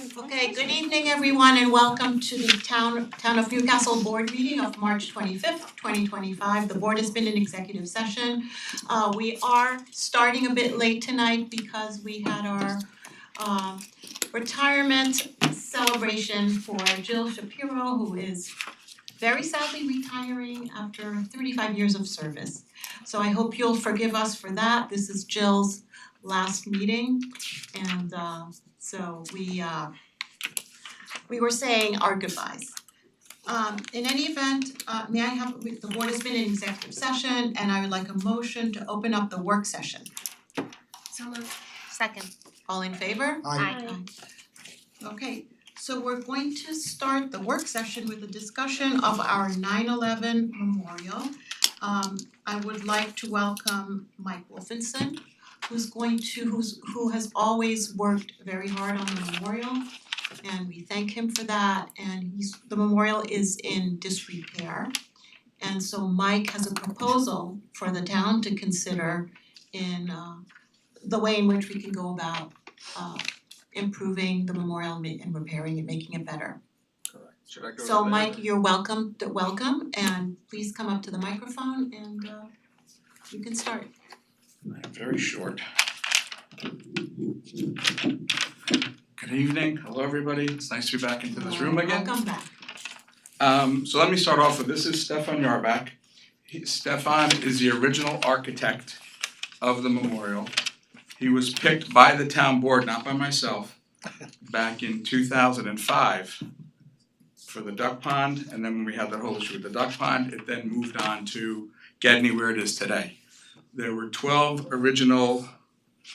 Okay, good evening everyone and welcome to the Town of Newcastle Board meeting of March 25th, 2025. The board has been in executive session. We are starting a bit late tonight because we had our retirement celebration for Jill Shapiro, who is very sadly retiring after 35 years of service. So I hope you'll forgive us for that. This is Jill's last meeting and so we were saying our goodbyes. In any event, may I have, the board has been in executive session and I would like a motion to open up the work session. So moved. Second. All in favor? Aye. Okay, so we're going to start the work session with a discussion of our 9/11 memorial. I would like to welcome Mike Wolfenson, who has always worked very hard on the memorial. And we thank him for that, and the memorial is in disrepair. And so Mike has a proposal for the town to consider in the way in which we can go about improving the memorial and repairing it, making it better. Correct. Should I go? So Mike, you're welcome, and please come up to the microphone and you can start. I'm very short. Good evening, hello everybody, it's nice to be back into this room again. Welcome back. So let me start off with, this is Stefan Yarbach. Stefan is the original architect of the memorial. He was picked by the town board, not by myself, back in 2005 for the duck pond, and then when we had that whole issue with the duck pond, it then moved on to Gedney where it is today. There were 12 original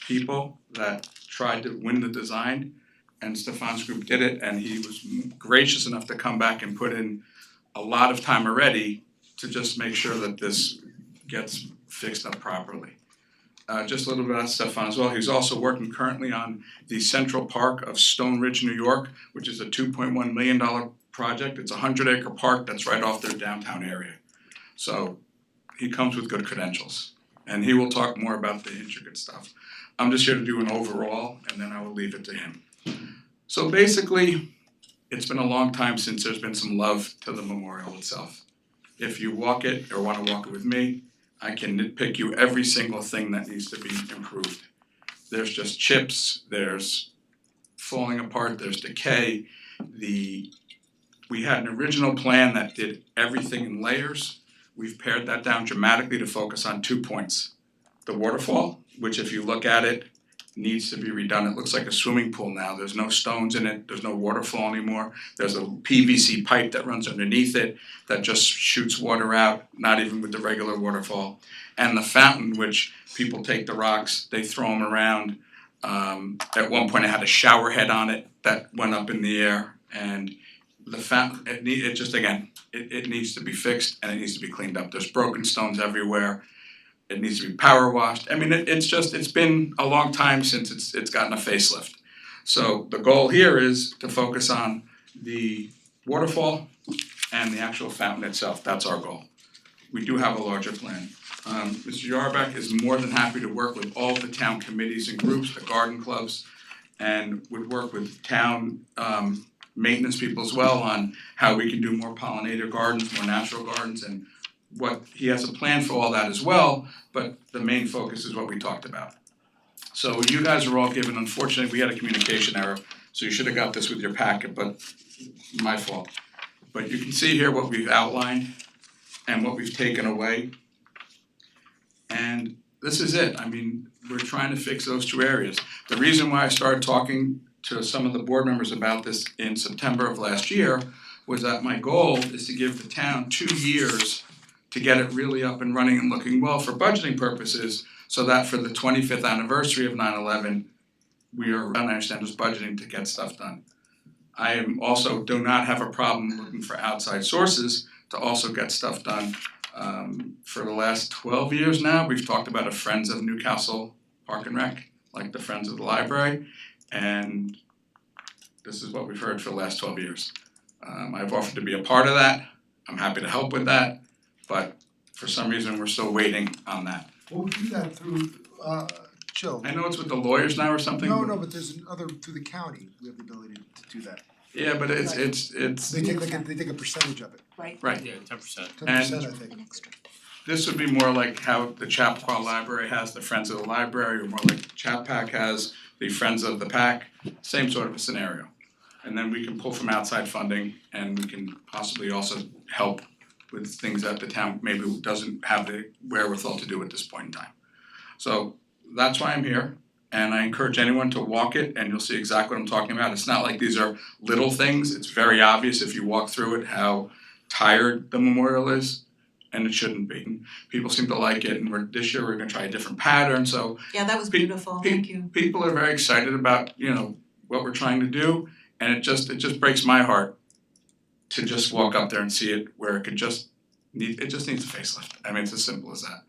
people that tried to win the design, and Stefan's group did it, and he was gracious enough to come back and put in a lot of time already to just make sure that this gets fixed up properly. Just a little bit about Stefan as well, he's also working currently on the Central Park of Stone Ridge, New York, which is a $2.1 million project. It's a 100-acre park that's right off their downtown area. So he comes with good credentials, and he will talk more about the intricate stuff. I'm just here to do an overall, and then I will leave it to him. So basically, it's been a long time since there's been some love to the memorial itself. If you walk it or want to walk it with me, I can nitpick you every single thing that needs to be improved. There's just chips, there's falling apart, there's decay. We had an original plan that did everything in layers. We've pared that down dramatically to focus on 2 points. The waterfall, which if you look at it, needs to be redone. It looks like a swimming pool now. There's no stones in it, there's no waterfall anymore. There's a PVC pipe that runs underneath it that just shoots water out, not even with the regular waterfall. And the fountain, which people take the rocks, they throw them around. At one point it had a shower head on it that went up in the air, and the fountain, it needs to be fixed and it needs to be cleaned up. There's broken stones everywhere. It needs to be power washed. I mean, it's been a long time since it's gotten a facelift. So the goal here is to focus on the waterfall and the actual fountain itself. That's our goal. We do have a larger plan. Mr. Yarbach is more than happy to work with all the town committees and groups, the garden clubs, and would work with town maintenance people as well on how we can do more pollinator gardens, more natural gardens, and what he has a plan for all that as well, but the main focus is what we talked about. So you guys are all given, unfortunately, we had a communication error, so you should have got this with your packet, but my fault. But you can see here what we've outlined and what we've taken away. And this is it. I mean, we're trying to fix those two areas. The reason why I started talking to some of the board members about this in September of last year was that my goal is to give the town 2 years to get it really up and running and looking well for budgeting purposes, so that for the 25th anniversary of 9/11, we are around Standards budgeting to get stuff done. I am also do not have a problem looking for outside sources to also get stuff done. For the last 12 years now, we've talked about a Friends of Newcastle Park and Rec, like the Friends of the Library, and this is what we've heard for the last 12 years. I've offered to be a part of that. I'm happy to help with that. But for some reason, we're still waiting on that. We'll do that through Joe, I know it's with the lawyers now or something. no, but there's another, through the county, we have the ability to do that. Yeah, but it's They take a percentage of it, right. Yeah, 10%. 10%, I think. An extra. This would be more like how the Chappaqua Library has the Friends of the Library, or more like Chapac has the Friends of the Pack, same sort of a scenario. And then we can pull from outside funding, and we can possibly also help with things that the town maybe doesn't have the wherewithal to do at this point in time. So that's why I'm here, and I encourage anyone to walk it, and you'll see exactly what I'm talking about. It's not like these are little things, it's very obvious if you walk through it how tired the memorial is, and it shouldn't be. People seem to like it, and this year we're gonna try a different pattern, so Yeah, that was Pe- beautiful, thank you. people are very excited about, what we're trying to do, and it just breaks my heart to just walk up there and see it where it just needs a facelift. I mean, it's as simple as that.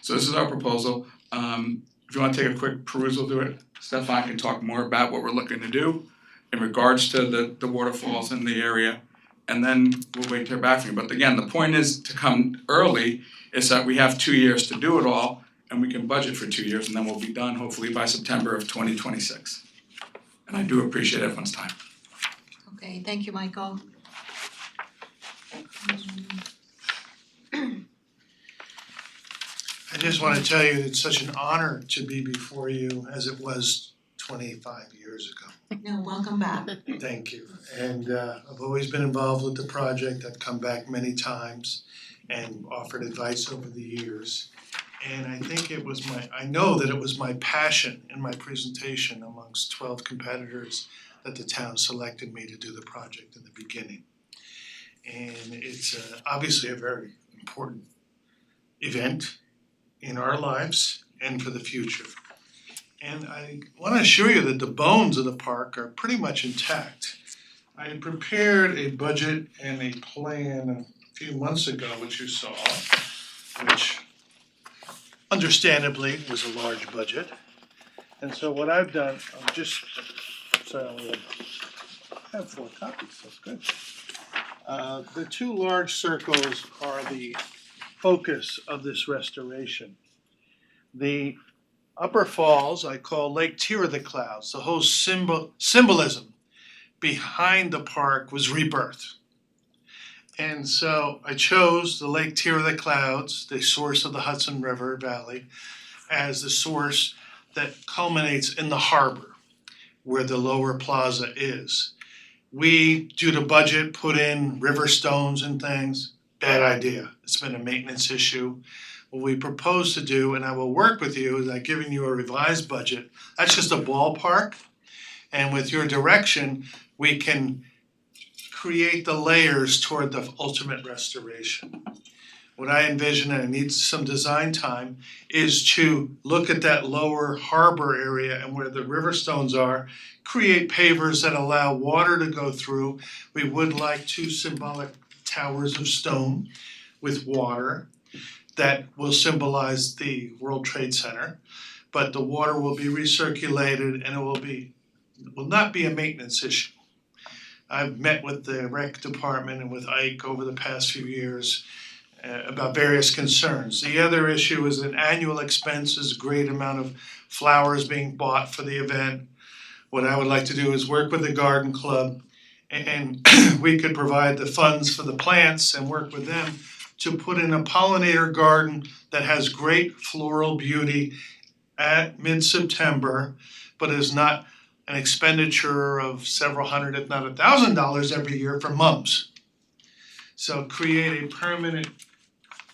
So this is our proposal. If you wanna take a quick perusal through it, Stefan can talk more about what we're looking to do in regards to the waterfalls in the area, and then we'll wait to hear back from you. But again, the point is to come early, is that we have 2 years to do it all, and we can budget for 2 years, and then we'll be done hopefully by September of 2026. And I do appreciate everyone's time. Okay, thank you, Michael. I just wanna tell you, it's such an honor to be before you as it was 25 years ago. No, welcome back. Thank you. And I've always been involved with the project. I've come back many times and offered advice over the years. And I think I know that it was my passion in my presentation amongst 12 competitors that the town selected me to do the project in the beginning. And it's obviously a very important event in our lives and for the future. And I wanna assure you that the bones of the park are pretty much intact. I had prepared a budget and a plan a few months ago, which you saw, which understandably was a large budget. And so what I've done, I only have 4 copies, that's good. The 2 large circles are the focus of this restoration. The upper falls I call Lake Tear of the Clouds. The whole symbolism behind the park was rebirth. And so I chose the Lake Tear of the Clouds, the source of the Hudson River Valley, as the source that culminates in the harbor where the lower plaza is. We, due to budget, put in river stones and things. Bad idea. It's been a maintenance issue. What we propose to do, and I will work with you, is I've given you a revised budget. That's just a ballpark. And with your direction, we can create the layers toward the ultimate restoration. What I envision, and it needs some design time, is to look at that lower harbor area and where the river stones are, create pavers that allow water to go through. We would like 2 symbolic towers of stone with water that will symbolize the World Trade Center, but the water will be recirculated and it will not be a maintenance issue. I've met with the rec department and with Ike over the past few years about various concerns. The other issue is an annual expense is a great amount of flowers being bought for the event. What I would like to do is work with the garden club and we could provide the funds for the plants and work with them to put in a pollinator garden that has great floral beauty at mid-September, but is not an expenditure of several hundred, if not $1,000 every year for months. So create a permanent,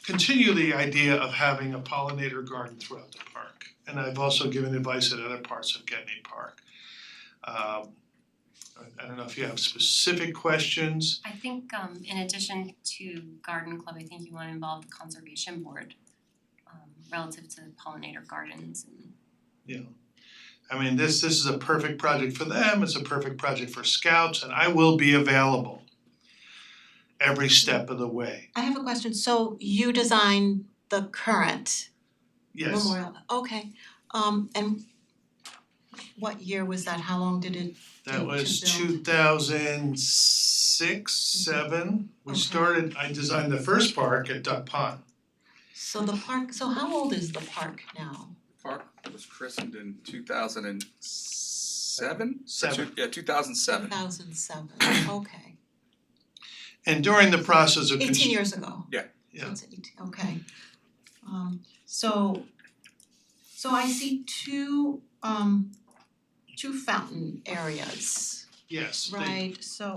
continue the idea of having a pollinator garden throughout the park. And I've also given advice at other parts of Getney Park. I don't know if you have specific questions. I think in addition to Garden Club, I think you wanna involve the Conservation Board relative to pollinator gardens and I mean, this is a perfect project for them, it's a perfect project for Scouts, and I will be available every step of the way. I have a question, so you designed the current Yes, memorial, okay, and what year was that, how long did it that to was build? 2006, 7. We Okay. started, I designed the first park at Duck Pond. So the park, so how old is the park now? Park was christened in 2007? Seven. Yeah, 2007. 2007, okay. And during the process of 18 years ago. Yeah. So it's 18, okay. So I see two fountain areas, Yes, right? So,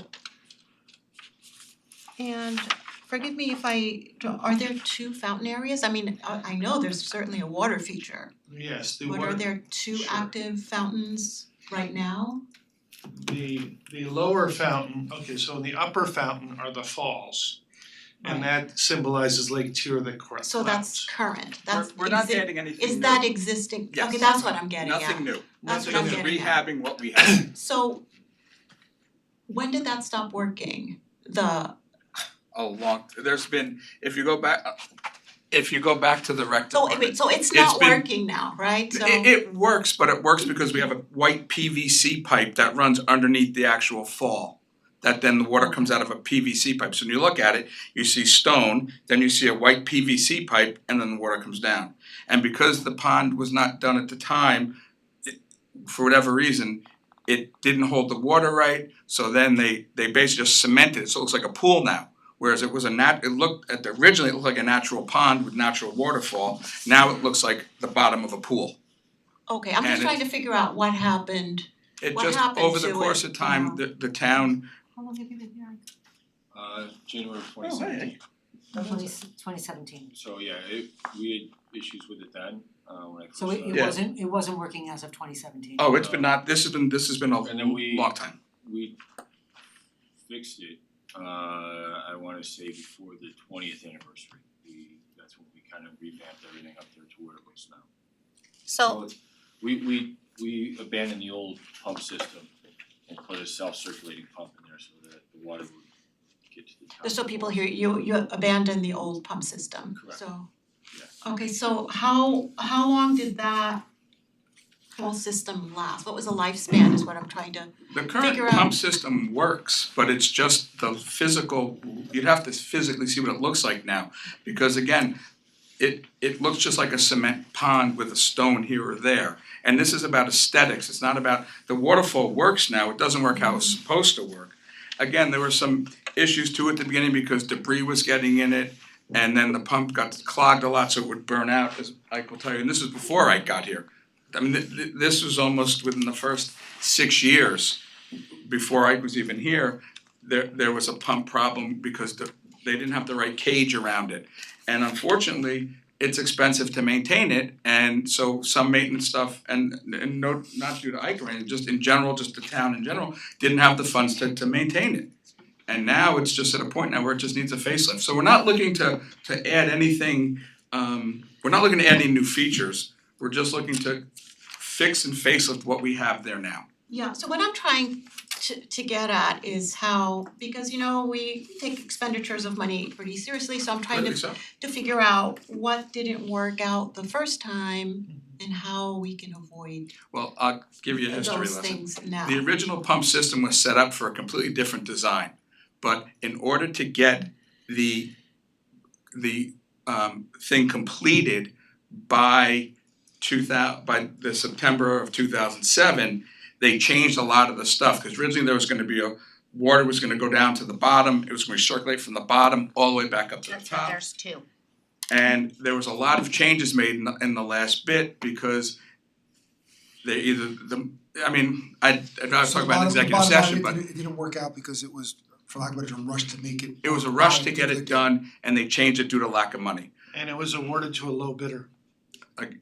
and forgive me if are there two fountain areas? I mean, I know there's certainly a water feature, yes, but are there two Sure. active fountains right now? the lower fountain, okay, so in the upper fountain are the falls. And that symbolizes Lake Tyr that collapsed. So that's current, that's We're not adding anything new. Is that existing? Yes. Okay, that's what I'm getting at. Nothing new. That's We're what I'm just getting at. rehabbing what we have. So when did that stop working? There's been, if you go back to the rec So department. wait, so it's It's not been- working now, right? So It works, but it works because we have a white PVC pipe that runs underneath the actual fall. That then the water comes out of a PVC pipe. So when you look at it, you see stone, then you see a white PVC pipe, and then the water comes down. And because the pond was not done at the time, for whatever reason, it didn't hold the water right. So then they basically just cemented it, so it looks like a pool now. Whereas it was originally it looked like a natural pond with natural waterfall. Now it looks like the bottom of a pool. okay, I'm just and trying to figure out what happened. It What just, happened over the to course it, of time, you the town, How long have you been here? January Oh, 2017. 2017. So yeah, we had issues with it then, when I first So started. Yeah. it wasn't working as of 2017. oh, this has been a And then we- long time. We fixed it, I wanna say before the 20th anniversary. That's when we kind of revamped everything up there to where it looks now. So it's, we abandoned the old pump system and put a self-circulating pump in there so that the water would get to the top. just so people hear, you abandoned the old pump system, Correct. so. Yes. Okay, so how long did that whole system last? What was the lifespan is what I'm trying to, The current Figure out- pump system works, but it's just the physical, you'd have to physically see what it looks like now. Because again, it looks just like a cement pond with a stone here or there. And this is about aesthetics, it's not about, the waterfall works now, it doesn't work how it's supposed to work. Again, there were some issues too at the beginning because debris was getting in it. And then the pump got clogged a lot, so it would burn out, as Ike will tell you, and this is before Ike got here. I mean, this was almost within the first 6 years, before Ike was even here, there was a pump problem because they didn't have the right cage around it. And unfortunately, it's expensive to maintain it, and so some maintenance stuff, and no, not due to Ike or anything, just in general, just the town in general, didn't have the funds to maintain it. And now it's just at a point now where it just needs a facelift. So we're not looking to add anything, we're not looking to add any new features. We're just looking to fix and facelift what we have there now. yeah, so what I'm trying to get at is how, because we take expenditures of money pretty seriously, so I'm trying Clearly so. to figure out what didn't work out the first time and how we can avoid Well, I'll give you a history those lesson. things now. The original pump system was set up for a completely different design. But in order to get the thing completed by the September of 2007, they changed a lot of the stuff, cause originally there was gonna be water was gonna go down to the bottom, it was gonna circulate from the bottom all the way back up to the That's what top. there's two. And there was a lot of changes made in the last bit because they either I'd rather talk about an executive session, but It didn't work out because it was, for lack of a better term, rushed to make it. it was a rush to get it done and they changed it due to lack of money. And it was awarded to a low bidder.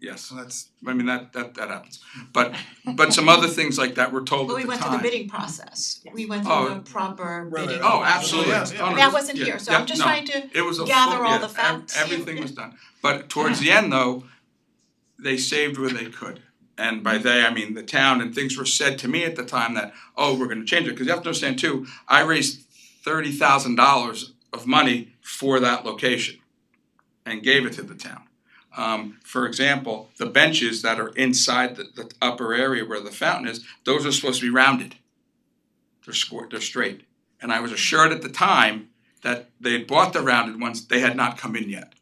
Yes, So that's, I mean, that happens. But some other things like that were told But at we the went through the time. bidding process, we went Oh. through a proper Right, bidding. right. Oh, absolutely. Yeah, yeah. Oh, no, That wasn't yeah, here, so yeah, I'm just no. trying to It was a gather full, all yeah, the facts. everything was done. But towards the end though, they saved where they could. And by they, I mean the town, and things were said to me at the time that, oh, we're gonna change it, cause you have to understand too, I raised $30,000 of money for that location and gave it to the town. For example, the benches that are inside the upper area where the fountain is, those are supposed to be rounded. They're straight. And I was assured at the time that they had bought the rounded ones, they had not come in yet.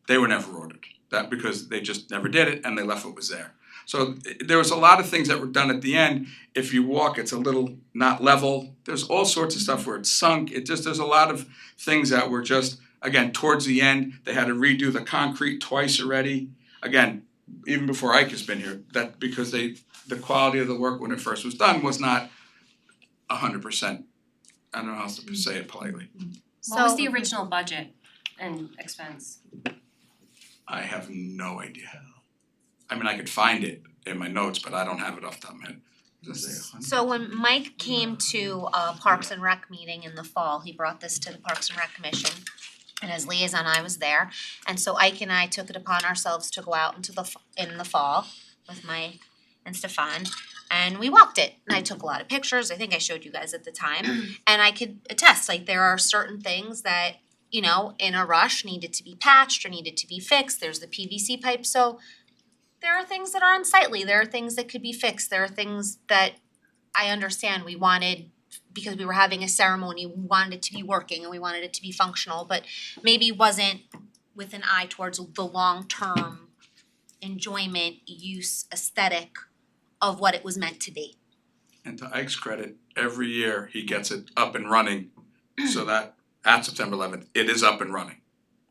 They were never ordered. that because they just never did it and they left what was there. So there was a lot of things that were done at the end. If you walk, it's a little not level. There's all sorts of stuff where it's sunk. There's a lot of things that were just, again, towards the end, they had to redo the concrete twice already. Again, even before Ike has been here, that because the quality of the work when it first was done was not 100%. I don't know how to say it politely. What was the original budget and expense? I have no idea. I mean, I could find it in my notes, but I don't have it off the top of my head. Does it say 100? So when Mike came to a Parks and Rec meeting in the fall, he brought this to the Parks and Rec Commission. And as liaison, I was there, and so Ike and I took it upon ourselves to go out in the fall with Mike and Stefan, and we walked it. And I took a lot of pictures, I think I showed you guys at the time, and I could attest, like there are certain things that, you know, in a rush needed to be patched or needed to be fixed. There's the PVC pipe, so there are things that are unsightly, there are things that could be fixed, there are things that I understand we wanted, because we were having a ceremony, we wanted it to be working and we wanted it to be functional, but maybe wasn't with an eye towards the long-term enjoyment, use, aesthetic of what it was meant to be. And to Ike's credit, every year he gets it up and running so that at September 11th, it is up and running.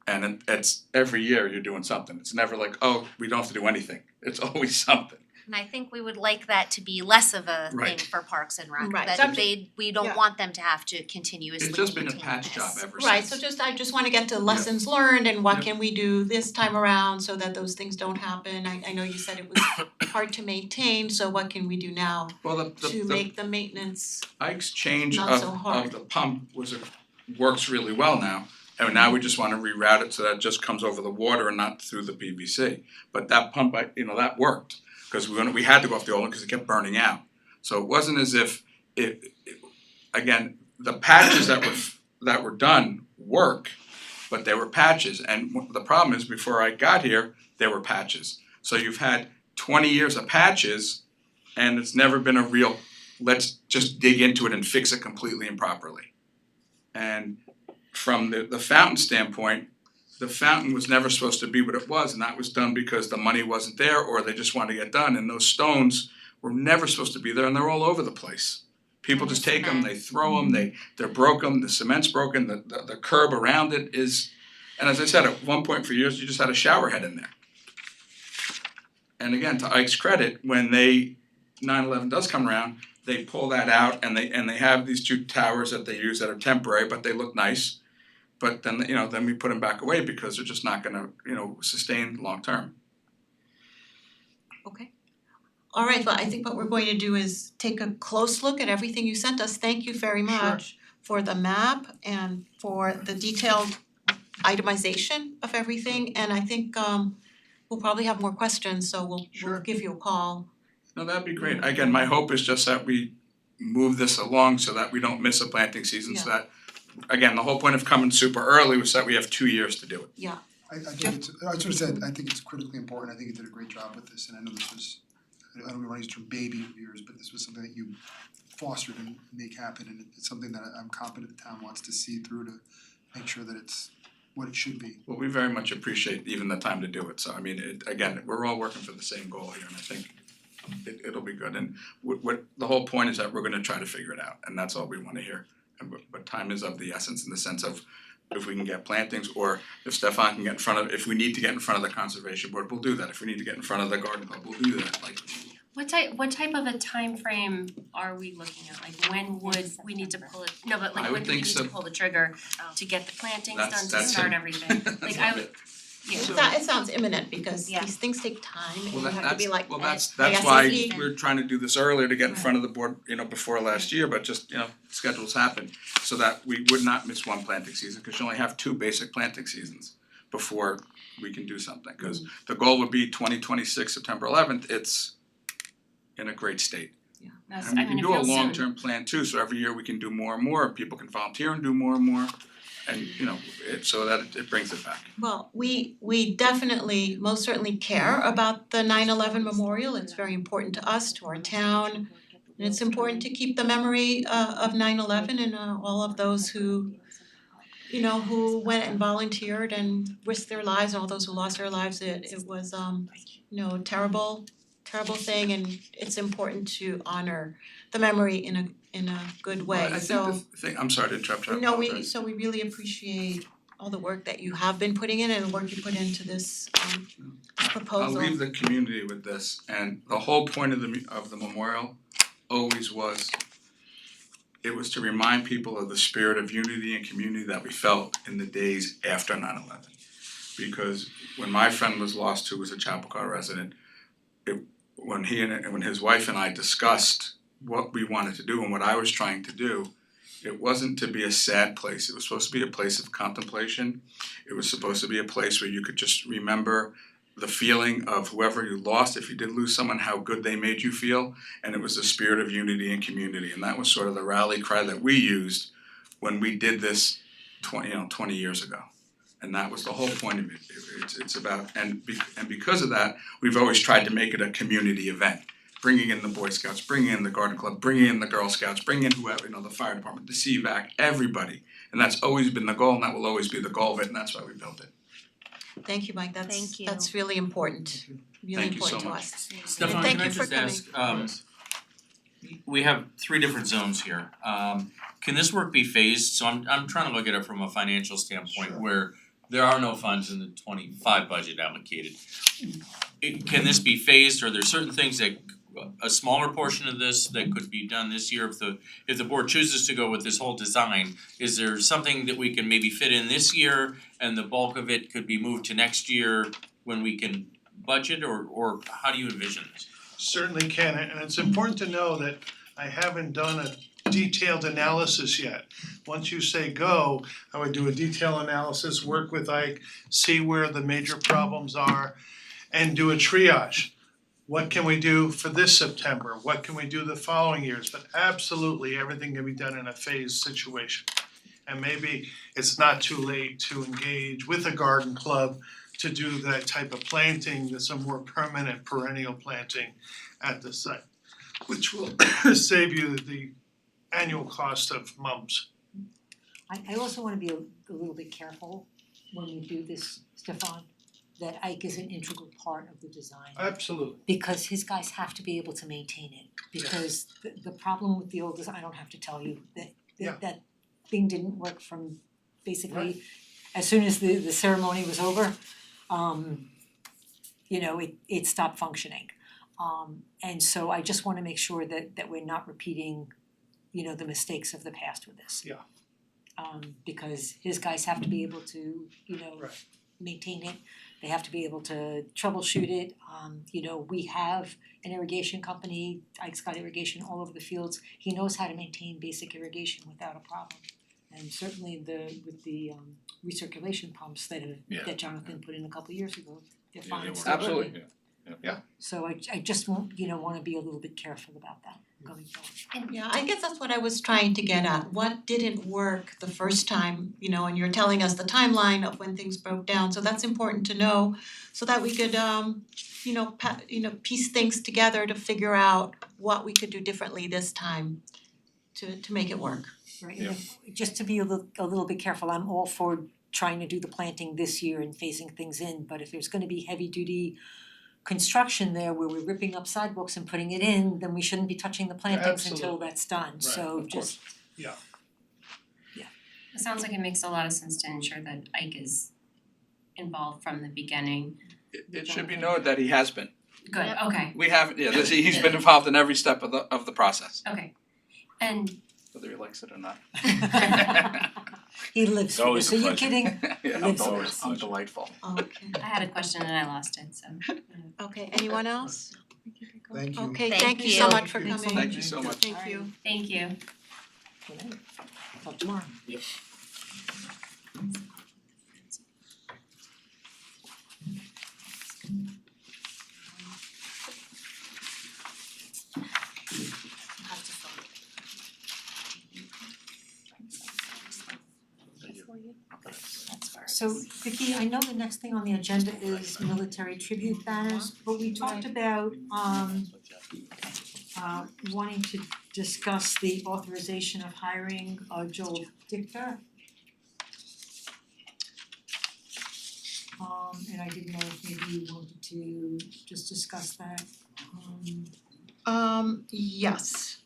And it's every year you're doing something. It's never like, oh, we don't have to do anything. It's always something. And I think we would like that to be less of a thing Right. for Parks and Rec, Right. that Subject- we yeah. don't want them to have to continuously It's just been a maintain patch job this. ever Right, since. so I just wanna get to lessons learned and what Yep. can we do this time around so that those things don't happen. I know you said it was hard to maintain, so what can we do now Well, to the make the maintenance? Ike's change Not so hard. of the pump works really well now. And now we just wanna reroute it so that it just comes over the water and not through the PVC. But that pump, that worked, cause we had to go off the old one because it kept burning out. So it wasn't as if again, the patches that were done work, but they were patches. And the problem is before I got here, they were patches. So you've had 20 years of patches and it's never been a real, let's just dig into it and fix it completely and properly. And from the fountain standpoint, the fountain was never supposed to be what it was, and that was done because the money wasn't there or they just wanted to get done, and those stones were never supposed to be there and they're all over the place. People And the just take them, cement. they throw them, they're broken, the cement's broken, the curb around it is, and as I said, at one point for years, you just had a shower head in there. And again, to Ike's credit, when 9/11 does come around, they pull that out and they have these two towers that they use that are temporary, but they look nice. But then, then we put them back away because they're just not gonna, sustain long term. Okay. All right, well, I think what we're going to do is take a close look at everything you sent us. Thank you very much for the map and for the detailed itemization of everything. And I think we'll probably have more questions, so we'll Sure. give you a call. No, that'd be great. Again, my hope is just that we move this along so that we don't miss a planting season, so that, again, the whole point of coming super early was that we have 2 years to do it. I think it's, I sort of said, I think it's critically important, I think you did a great job with this, and I know this was, I don't wanna use the term baby of yours, but this was something that you fostered and make happen, and it's something that I'm confident the town wants to see through to make sure that it's what it should be. Well, we very much appreciate even the time to do it, so I mean, again, we're all working for the same goal here, and I think it'll be good, and what the whole point is that we're gonna try to figure it out, and that's all we wanna hear. And but time is of the essence in the sense of if we can get plantings, or if Stefan can get in front of, if we need to get in front of the conservation board, we'll do that. If we need to get in front of the garden club, we'll do that, like. What type of a time frame are we looking at? Like when would we need to pull it, no, but I like would when do we think need so. to pull the trigger to get the plantings done, to That's start it. everything? Like I would, yeah. It sounds imminent because Yeah. these things take time and Well, you have to be like that's ASAP. why we're trying to do this earlier to get in Right. front of the board, before last year, but just, schedules happen. So that we would not miss one planting season, cause you only have 2 basic planting seasons before we can do something. Cause the goal would be 2026, September 11th, it's in a great state. That's, And we I can mean, it do a feels soon. long-term plan too, so every year we can do more and more, people can volunteer and do more and more. And so that it brings it back. Well, we definitely, most certainly care about the 9/11 memorial. It's very important to us, to our town. And it's important to keep the memory of 9/11 and all of those who who went and volunteered and risked their lives, all those who lost their lives. It was terrible thing, and it's important to honor the memory in a good way. Well, I think the thing, I'm sorry to interrupt you, I No, apologize. we really appreciate all the work that you have been putting in and the work you put into this proposal. I'll leave the community with this, and the whole point of the memorial always was, it was to remind people of the spirit of unity and community that we felt in the days after 9/11. Because when my friend was lost, who was a Chapacua resident, when his wife and I discussed what we wanted to do and what I was trying to do, it wasn't to be a sad place. It was supposed to be a place of contemplation. It was supposed to be a place where you could just remember the feeling of whoever you lost, if you did lose someone, how good they made you feel. And it was the spirit of unity and community. And that was sort of the rally cry that we used when we did this 20 years ago. And that was the whole point of it. It's about, and because of that, we've always tried to make it a community event. Bringing in the Boy Scouts, bringing in the Garden Club, bringing in the Girl Scouts, bringing in whoever, the fire department, the CVAC, everybody. And that's always been the goal, and that will always be the goal of it, and that's why we built it. Thank you, Mike, Thank you. that's really important, really Thank you so important to much. us. Stefan, Thank can I you for just coming. ask, we have 3 different zones here. Can this work be phased? So I'm trying to look at it from a financial standpoint where there are no funds in the 25 budget allocated. Can this be phased? Are there certain things that, a smaller portion of this that could be done this year if the board chooses to go with this whole design? Is there something that we can maybe fit in this year and the bulk of it could be moved to next year when we can budget, or how do you envision this? Certainly can, and it's important to know that I haven't done a detailed analysis yet. Once you say go, I would do a detailed analysis, work with Ike, see where the major problems are, and do a triage. What can we do for this September? What can we do the following years? But absolutely, everything can be done in a phased situation. And maybe it's not too late to engage with a garden club to do that type of planting that's a more permanent perennial planting at the site, which will save you the annual cost of mums. I also wanna be a little bit careful when we do this, Stefan, that Ike is an integral part of the design. Absolutely. Because his guys have to be able to maintain it, because the problem with the old design, I don't have to tell you, Yeah. that thing didn't work from basically as soon as the ceremony was over, it stopped functioning. And so I just wanna make sure that we're not repeating, the mistakes of the past with this. Yeah. Because his guys have to be able to, Right. maintain it, they have to be able to troubleshoot it. We have an irrigation company, Ike's got irrigation all over the fields, he knows how to maintain basic irrigation without a problem. And certainly with the recirculation pumps that Jonathan put in a couple years ago, they're fine, it's still working. Absolutely. So I just wanna be a little bit careful about that going forward. Yeah, I guess that's what I was trying to get at. What didn't work the first time, and you're telling us the timeline of when things broke down, so that's important to know so that we could piece things together to figure out what we could do differently this time to make it work. Right, and just to be a little bit careful, I'm all for trying to do the planting this year and phasing things in, but if there's gonna be heavy duty construction there where we're ripping up sidewalks and putting it in, then we shouldn't be touching the plantings until Absolutely. that's done, so just. It sounds like it makes a lot of sense to ensure that Ike is involved from the beginning. It should be noted that he has been. Good, okay, We have, he's been involved in every step of the process, okay. And whether he likes it or not. He lives for always this, a are you pleasure. kidding? Yeah, Lives I'm with always, us. I'm delightful. Okay, I had a question and I lost it, so. okay, anyone else? Thank you. Okay, Thank thank you so you. much for Thanks so coming. Thank you so much. Thank you. Thank you. Okay. Talk tomorrow. So Vicky, I know the next thing on the agenda is military tribute banners, but we talked about wanting to discuss the authorization of hiring Joel Dichter. And I didn't know if maybe you wanted to just discuss that. Yes.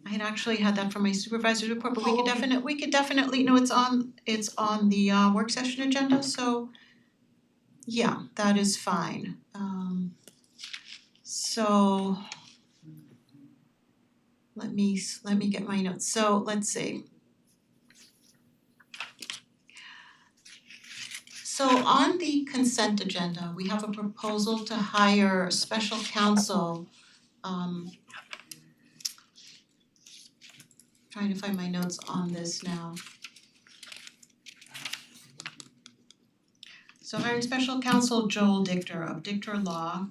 I had actually had that from my supervisor's report, but we could definitely, no, it's on the work session agenda, so yeah, that is fine. So let me get my notes. So let's see. So on the consent agenda, we have a proposal to hire special counsel, trying to find my notes on this now. So hiring special counsel Joel Dichter of Dichter Law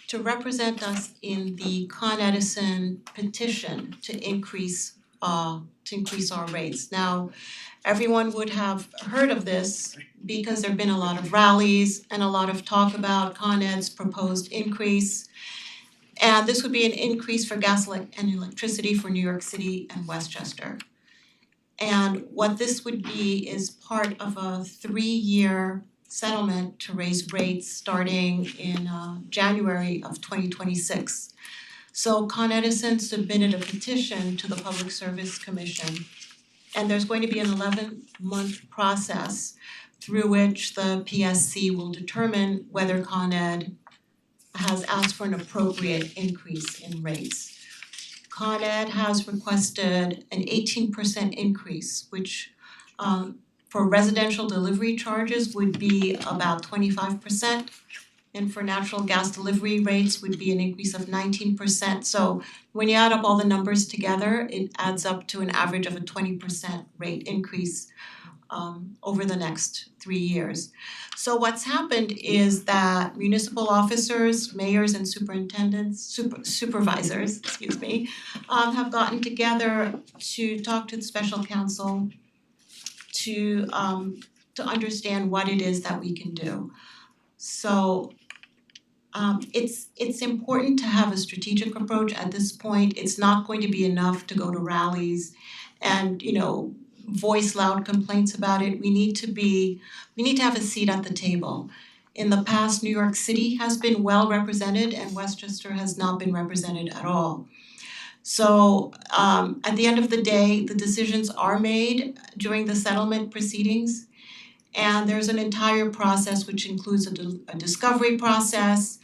to represent us in the Con Edison petition to increase our rates. Now, everyone would have heard of this because there've been a lot of rallies and a lot of talk about Con Ed's proposed increase. And this would be an increase for gas and electricity for New York City and Westchester. And what this would be is part of a 3-year settlement to raise rates starting in January of 2026. So Con Edison submitted a petition to the Public Service Commission, and there's going to be an 11-month process through which the PSC will determine whether Con Ed has asked for an appropriate increase in rates. Con Ed has requested an 18% increase, which for residential delivery charges would be about 25%, and for natural gas delivery rates would be an increase of 19%. So when you add up all the numbers together, it adds up to an average of a 20% rate increase over the next 3 years. So what's happened is that municipal officers, mayors and supervisors, have gotten together to talk to the special counsel to understand what it is that we can do. So it's important to have a strategic approach at this point. It's not going to be enough to go to rallies and, voice loud complaints about it. We need to have a seat at the table. In the past, New York City has been well represented and Westchester has not been represented at all. So at the end of the day, the decisions are made during the settlement proceedings, and there's an entire process which includes a discovery process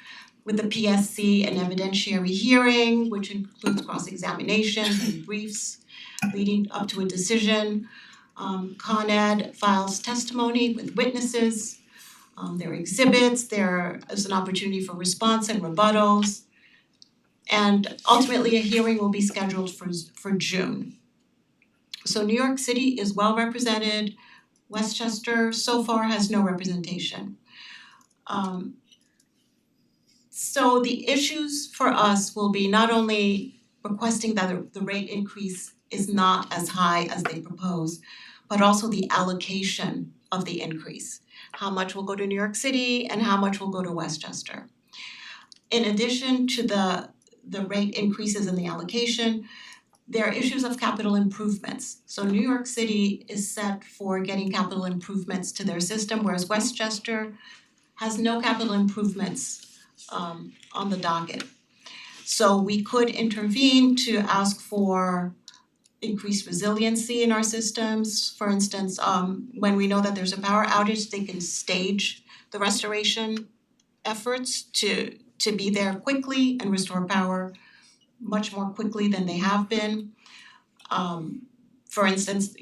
with the PSC, an evidentiary hearing, which includes cross-examination and briefs leading up to a decision. Con Ed files testimony with witnesses, there are exhibits, there is an opportunity for response and rebuttals, and ultimately a hearing will be scheduled for June. So New York City is well represented. Westchester so far has no representation. So the issues for us will be not only requesting that the rate increase is not as high as they propose, but also the allocation of the increase. How much will go to New York City and how much will go to Westchester. In addition to the rate increases in the allocation, there are issues of capital improvements. So New York City is set for getting capital improvements to their system, whereas Westchester has no capital improvements on the docket. So we could intervene to ask for increased resiliency in our systems. For instance, when we know that there's a power outage, they can stage the restoration efforts to be there quickly and restore power much more quickly than they have been. For instance,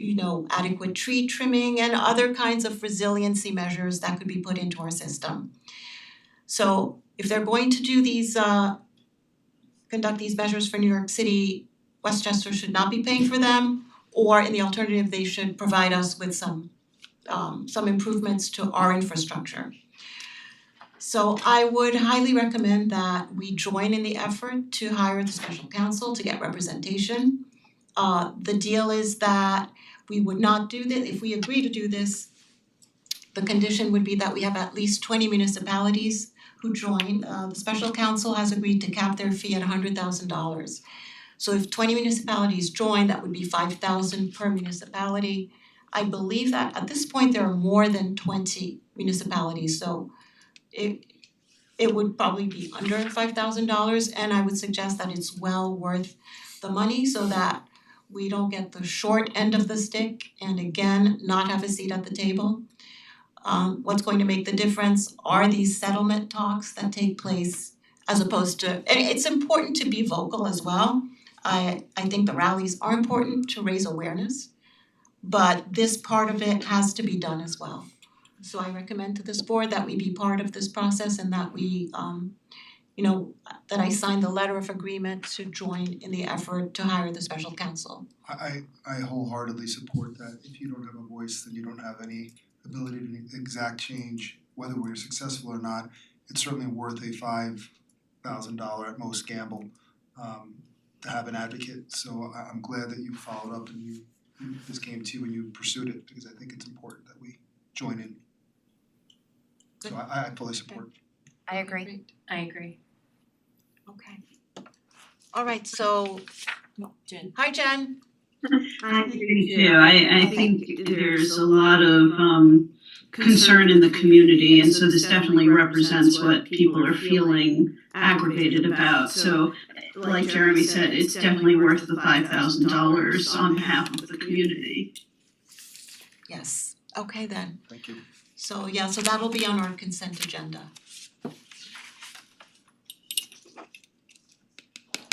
adequate tree trimming and other kinds of resiliency measures that could be put into our system. So if they're going to do conduct these measures for New York City, Westchester should not be paying for them, or in the alternative, they should provide us with some improvements to our infrastructure. So I would highly recommend that we join in the effort to hire the special counsel to get representation. The deal is that we would not do this, if we agree to do this, the condition would be that we have at least 20 municipalities who join. The special counsel has agreed to cap their fee at $100,000. So if 20 municipalities join, that would be $5,000 per municipality. I believe that at this point there are more than 20 municipalities, so it would probably be under $5,000, and I would suggest that it's well worth the money so that we don't get the short end of the stick and again not have a seat at the table. What's going to make the difference are these settlement talks that take place as opposed to, and it's important to be vocal as well. I think the rallies are important to raise awareness, but this part of it has to be done as well. So I recommend to this board that we be part of this process and that we that I sign the letter of agreement to join in the effort to hire the special counsel. I wholeheartedly support that. If you don't have a voice, then you don't have any ability to exact change, whether we're successful or not. It's certainly worth a $5,000 at most gamble to have an advocate. So I'm glad that you followed up and this came to you and you pursued it, because I think it's important that we join in. So I fully support. I agree. I agree. Okay. All right, so Jen. hi Jen. I agree too. I think there's a lot of concern in the community, and so this definitely represents what people are feeling aggravated about. So, like Jeremy said, it's definitely worth the $5,000 on behalf of the community. Yes, okay then. Thank you. So yeah, so that'll be on our consent agenda.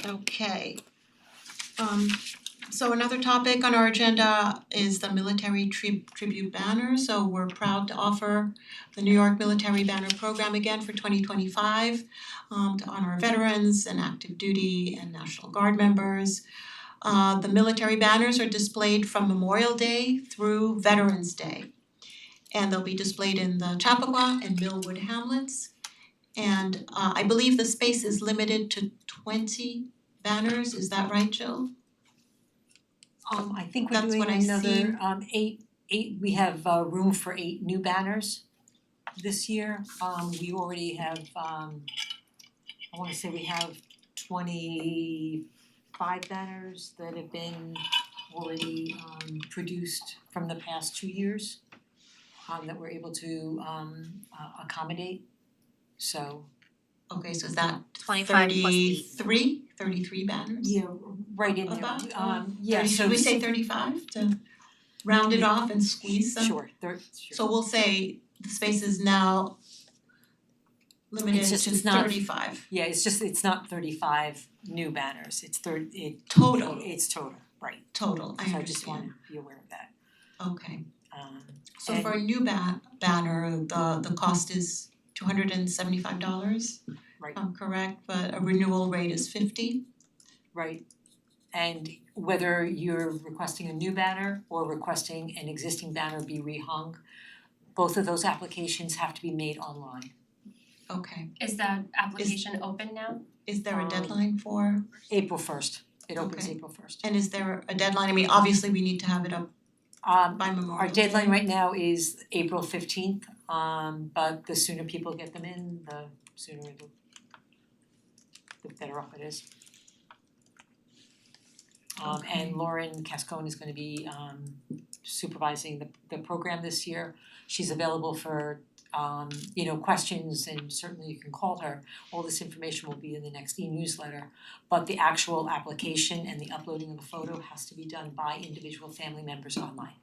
Okay. So another topic on our agenda is the military tribute banner. So we're proud to offer the New York Military Banner Program again for 2025 to honor veterans and active duty and National Guard members. The military banners are displayed from Memorial Day through Veterans Day. And they'll be displayed in the Chappaqua and Millwood hamlets. And I believe the space is limited to 20 banners, is that right, Jill? I think we're That's doing what I another eight, we have room for 8 new banners this year. We already have I wanna say we have 25 banners that have been already produced from the past 2 years that we're able to accommodate. So Okay, so is that 25 plus 8. 33 banners? yeah, right in there. About, Yeah, 30, so should we say 35 to round it off and squeeze some? sure, sure. So we'll say the space is now limited It's just- to it's not- 35 Yeah, it's not 35 new banners, it's total, it's total, right. total, I So I just wanna understand. be aware of that. Okay, so and- for a new banner, the cost is $275, Right. if I'm correct, but a renewal rate is 50. Right, and whether you're requesting a new banner or requesting an existing banner be rehung, both of those applications have to be made online. Okay, Is that application open now? is there a Um, deadline for, April 1st, it opens Okay. April 1st. and is there a deadline? I mean, obviously we need to have it up by Memorial Our Day. deadline right now is April 15th, but the sooner people get them in, the sooner the better off it is. And Lauren Cascone is gonna be supervising the program this year. She's available for questions, and certainly you can call her. All this information will be in the next e-newsletter. But the actual application and the uploading of the photo has to be done by individual family members online.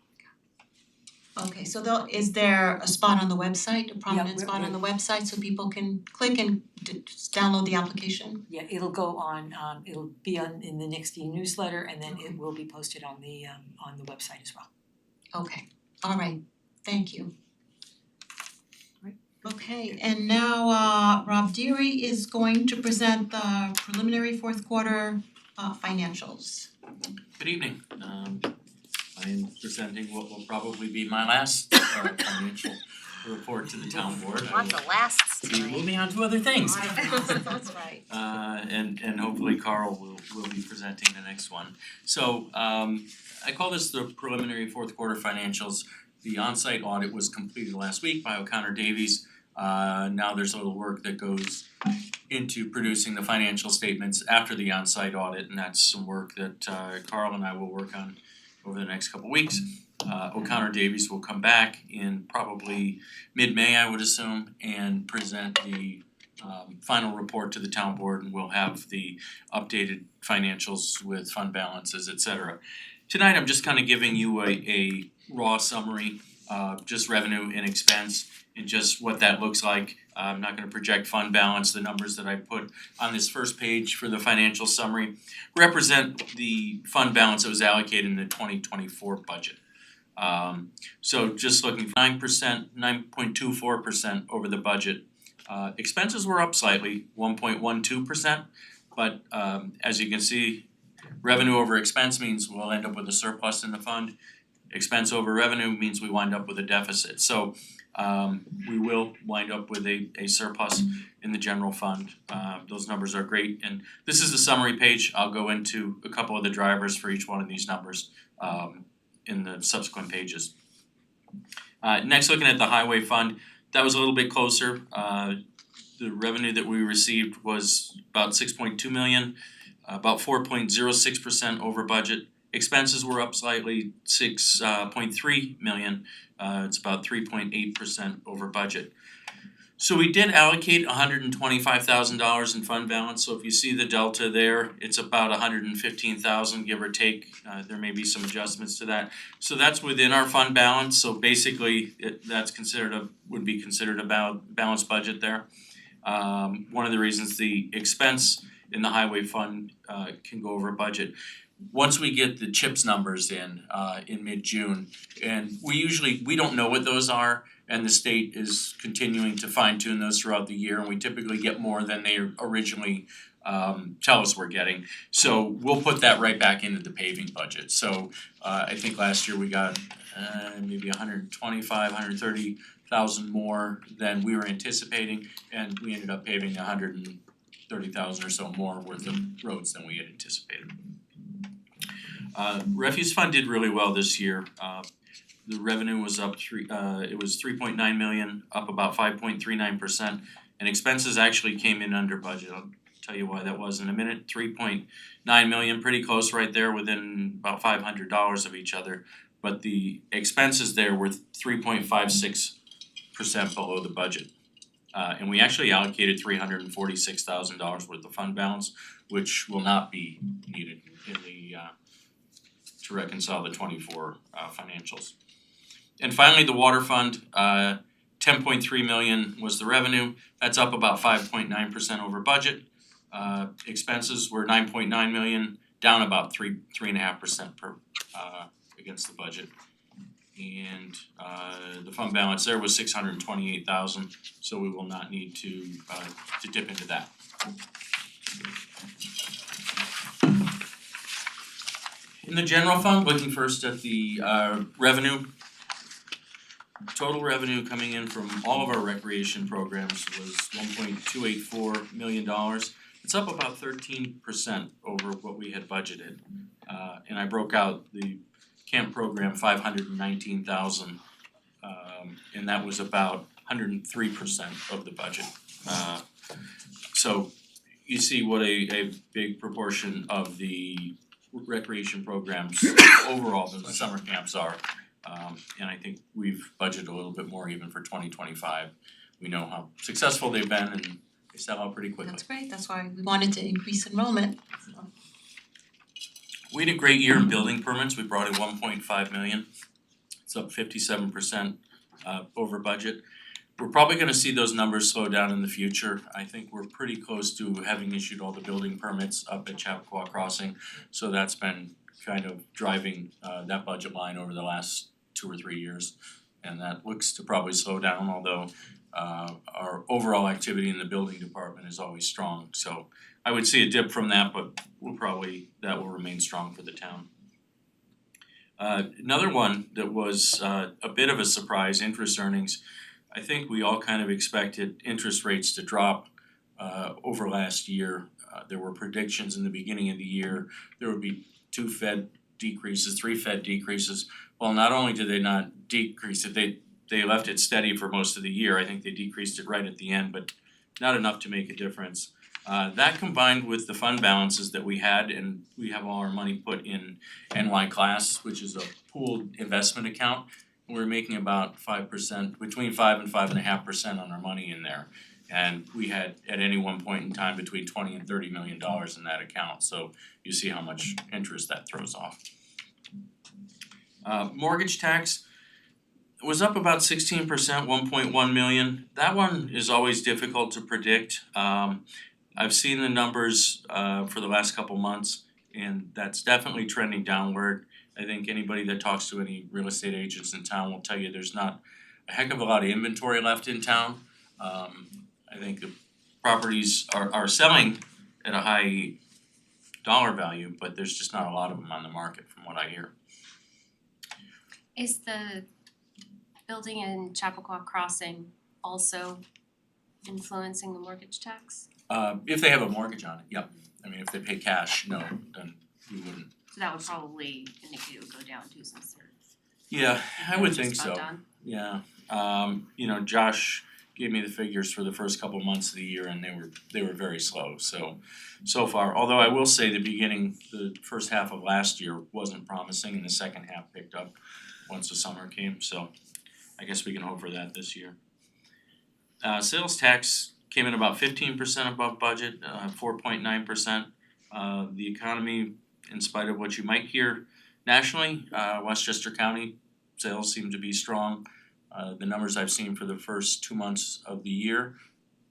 Okay, so is there a spot on the website, a prominent we're- spot on the website so people can click and just download the application? Yeah, it'll go on, it'll be in the next e-newsletter, and then it will be posted on the website as well. Okay, all right, thank you. Right. Okay, and now Rob Deary is going to present the preliminary fourth quarter financials. Good evening. I am presenting what will probably be my last financial report to the town board. I Lots of lasts will be tonight. moving on to other things. That's right. And hopefully Carl will be presenting the next one. So I call this the preliminary fourth quarter financials. The on-site audit was completed last week by O'Connor Davies. Now there's a little work that goes into producing the financial statements after the on-site audit, and that's some work that Carl and I will work on over the next couple weeks. O'Connor Davies will come back in probably mid-May, I would assume, and present the final report to the town board, and we'll have the updated financials with fund balances, et cetera. Tonight, I'm just kind of giving you a raw summary of just revenue and expense and just what that looks like. I'm not gonna project fund balance. The numbers that I put on this first page for the financial summary represent the fund balance that was allocated in the 2024 budget. So just looking for 9%, 9.24% over the budget. Expenses were up slightly, 1.12%, but as you can see, revenue over expense means we'll end up with a surplus in the fund. Expense over revenue means we wind up with a deficit. So we will wind up with a surplus in the general fund. Those numbers are great, and this is the summary page. I'll go into a couple of the drivers for each one of these numbers in the subsequent pages. Next, looking at the highway fund, that was a little bit closer. The revenue that we received was about 6.2 million, about 4.06% over budget. Expenses were up slightly, 6.3 million. It's about 3.8% over budget. So we did allocate $125,000 in fund balance. So if you see the delta there, it's about 115,000, give or take. There may be some adjustments to that. So that's within our fund balance. So basically, that's would be considered a balanced budget there. One of the reasons the expense in the highway fund can go over budget. Once we get the CHIPS numbers in mid-June, and we don't know what those are, and the state is continuing to fine tune those throughout the year, and we typically get more than they originally tell us we're getting. So we'll put that right back into the paving budget. So I think last year we got maybe 130,000 more than we were anticipating, and we ended up paving 130,000 or so more worth of roads than we had anticipated. Refuse fund did really well this year. The revenue was up 3.9 million, up about 5.39%, and expenses actually came in under budget. I'll tell you why that was in a minute. 3.9 million, pretty close right there, within about $500 of each other. But the expenses there were 3.56% below the budget. And we actually allocated $346,000 worth of fund balance, which will not be needed in the to reconcile the 24 financials. And finally, the water fund, 10.3 million was the revenue. That's up about 5.9% over budget. Expenses were 9.9 million, down about 3.5% per against the budget. And the fund balance there was 628,000, so we will not need to dip into that. In the general fund, looking first at the revenue, total revenue coming in from all of our recreation programs was $1.284 million. It's up about 13% over what we had budgeted. And I broke out the camp program 519,000, and that was about 103% of the budget. So you see what a big proportion of the recreation programs overall than the summer camps are. And I think we've budgeted a little bit more even for 2025. We know how successful they've been, and they sell out pretty quickly. That's great, that's why we wanted to increase enrollment. We had a great year in building permits. We brought in 1.5 million. It's up 57% over budget. We're probably gonna see those numbers slow down in the future. I think we're pretty close to having issued all the building permits up at Chappaqua Crossing. So that's been kind of driving that budget line over the last 2 or 3 years. And that looks to probably slow down, although our overall activity in the building department is always strong. So I would see a dip from that, but that will remain strong for the town. Another one that was a bit of a surprise, interest earnings. I think we all kind of expected interest rates to drop over last year. There were predictions in the beginning of the year there would be 2 Fed decreases, 3 Fed decreases. Well, not only did they not decrease it, they left it steady for most of the year. I think they decreased it right at the end, but not enough to make a difference. That combined with the fund balances that we had, and we have all our money put in NY Class, which is a pooled investment account. We're making about 5%, between 5 and 5.5% on our money in there. And we had at any one point in time between $20 and $30 million in that account, so you see how much interest that throws off. Mortgage tax was up about 16%, 1.1 million. That one is always difficult to predict. I've seen the numbers for the last couple months, and that's definitely trending downward. I think anybody that talks to any real estate agents in town will tell you there's not a heck of a lot of inventory left in town. I think the properties are selling at a high dollar value, but there's just not a lot of them on the market from what I hear. Is the building in Chappaqua Crossing also influencing the mortgage tax? If they have a mortgage on it, yep. I mean, if they pay cash, no, then we wouldn't. So that would probably indicate it would go down too since they're Yeah, I would just think about so. done. Yeah, you know, Josh gave me the figures for the first couple months of the year and they were very slow, so far. Although I will say the first half of last year wasn't promising and the second half picked up once the summer came, so I guess we can hope for that this year. Sales tax came in about 15% above budget, 4.9%. The economy, in spite of what you might hear nationally, Westchester County sales seem to be strong. The numbers I've seen for the first 2 months of the year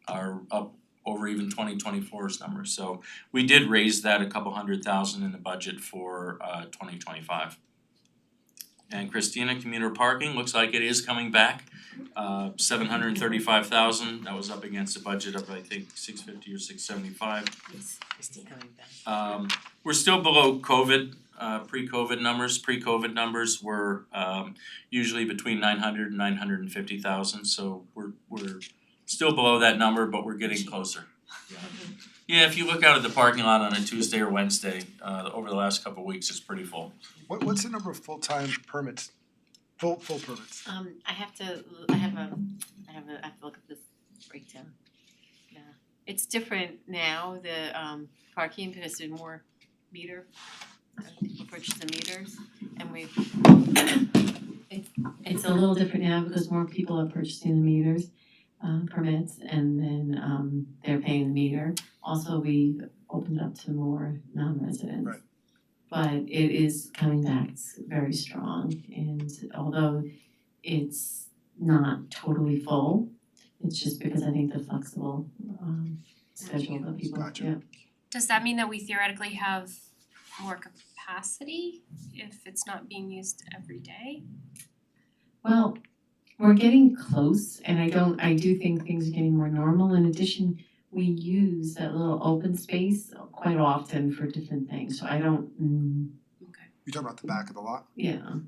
are up over even 2024's numbers. So we did raise that a couple $100,000 in the budget for 2025. And Christina, commuter parking looks like it is coming back. $735,000. That was up against a budget of I think $650 or $675. Yes, Christine coming back. We're still below COVID, pre-COVID numbers. Pre-COVID numbers were usually between 900 and 950,000. So we're still below that number, but we're getting closer. Yeah, if you look out at the parking lot on a Tuesday or Wednesday, over the last couple of weeks, it's pretty full. What's the number of full-time permits? Full permits? I have to look at this breakdown. Yeah, it's different now, the parking because there's more meter, people purchase the meters and It's a little different now because more people are purchasing the meters, permits, and then they're paying the meter. Also, we opened up to more non-residents. Right. But it is coming back very strong, and although it's not totally full, it's just because I think the flexible schedule that people, Gotcha. yeah. Does that mean that we theoretically have more capacity if it's not being used every day? Well, we're getting close, and I do think things are getting more normal. In addition, we use that little open space quite often for different things, so I don't, You're talking about the back of the lot? yeah.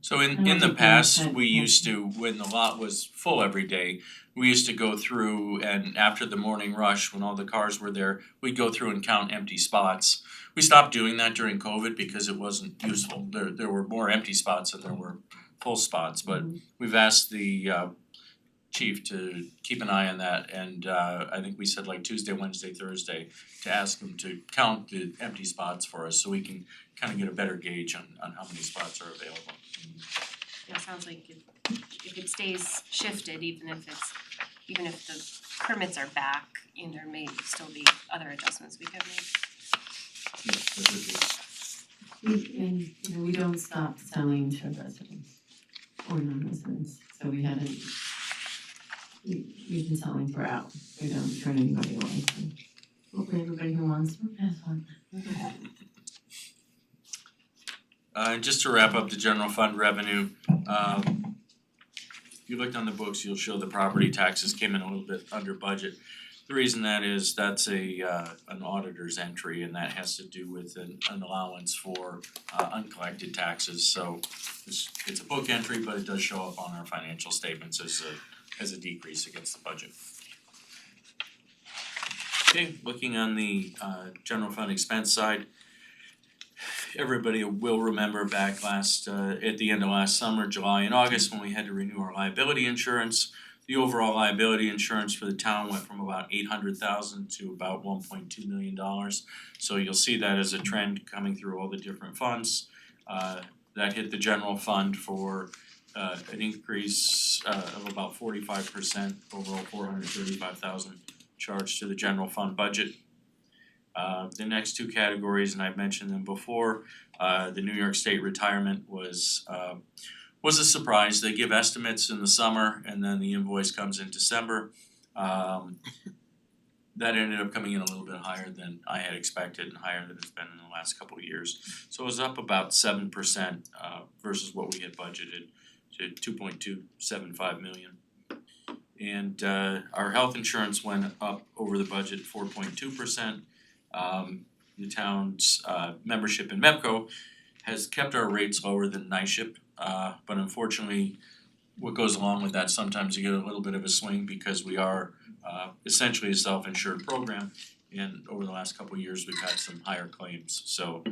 So I in don't the think past, that- we used to, when the lot was full every day, we used to go through and after the morning rush, when all the cars were there, we'd go through and count empty spots. We stopped doing that during COVID because it wasn't useful. There were more empty spots than there were full spots, but we've asked the chief to keep an eye on that, and I think we said like Tuesday, Wednesday, Thursday to ask him to count the empty spots for us so we can kind of get a better gauge on how many spots are available. It sounds like if it stays shifted, even if the permits are back, there may still be other adjustments we can make. We don't stop selling to residents or non-residents, so we've been selling throughout. We don't turn anybody away. So hopefully everybody who wants one has one. Just to wrap up the general fund revenue, if you looked on the books, you'll show the property taxes came in a little bit under budget. The reason that is, that's an auditor's entry, and that has to do with an allowance for uncollected taxes. So it's a book entry, but it does show up on our financial statements as a decrease against the budget. Okay, looking on the general fund expense side, everybody will remember back at the end of last summer, July and August, when we had to renew our liability insurance. the overall liability insurance for the town went from about $800,000 to about $1.2 million. So you'll see that as a trend coming through all the different funds. That hit the general fund for an increase of about 45%, overall $435,000 charged to the general fund budget. The next two categories, and I've mentioned them before, the New York State retirement was a surprise. They give estimates in the summer and then the invoice comes in December. That ended up coming in a little bit higher than I had expected and higher than it's been in the last couple of years. So it was up about 7% versus what we had budgeted to 2.275 million. And our health insurance went up over the budget 4.2%. The town's membership in MEPCO has kept our rates lower than NYSHIP, but unfortunately what goes along with that, sometimes you get a little bit of a swing because we are essentially a self-insured program, and over the last couple of years we've had some higher claims, so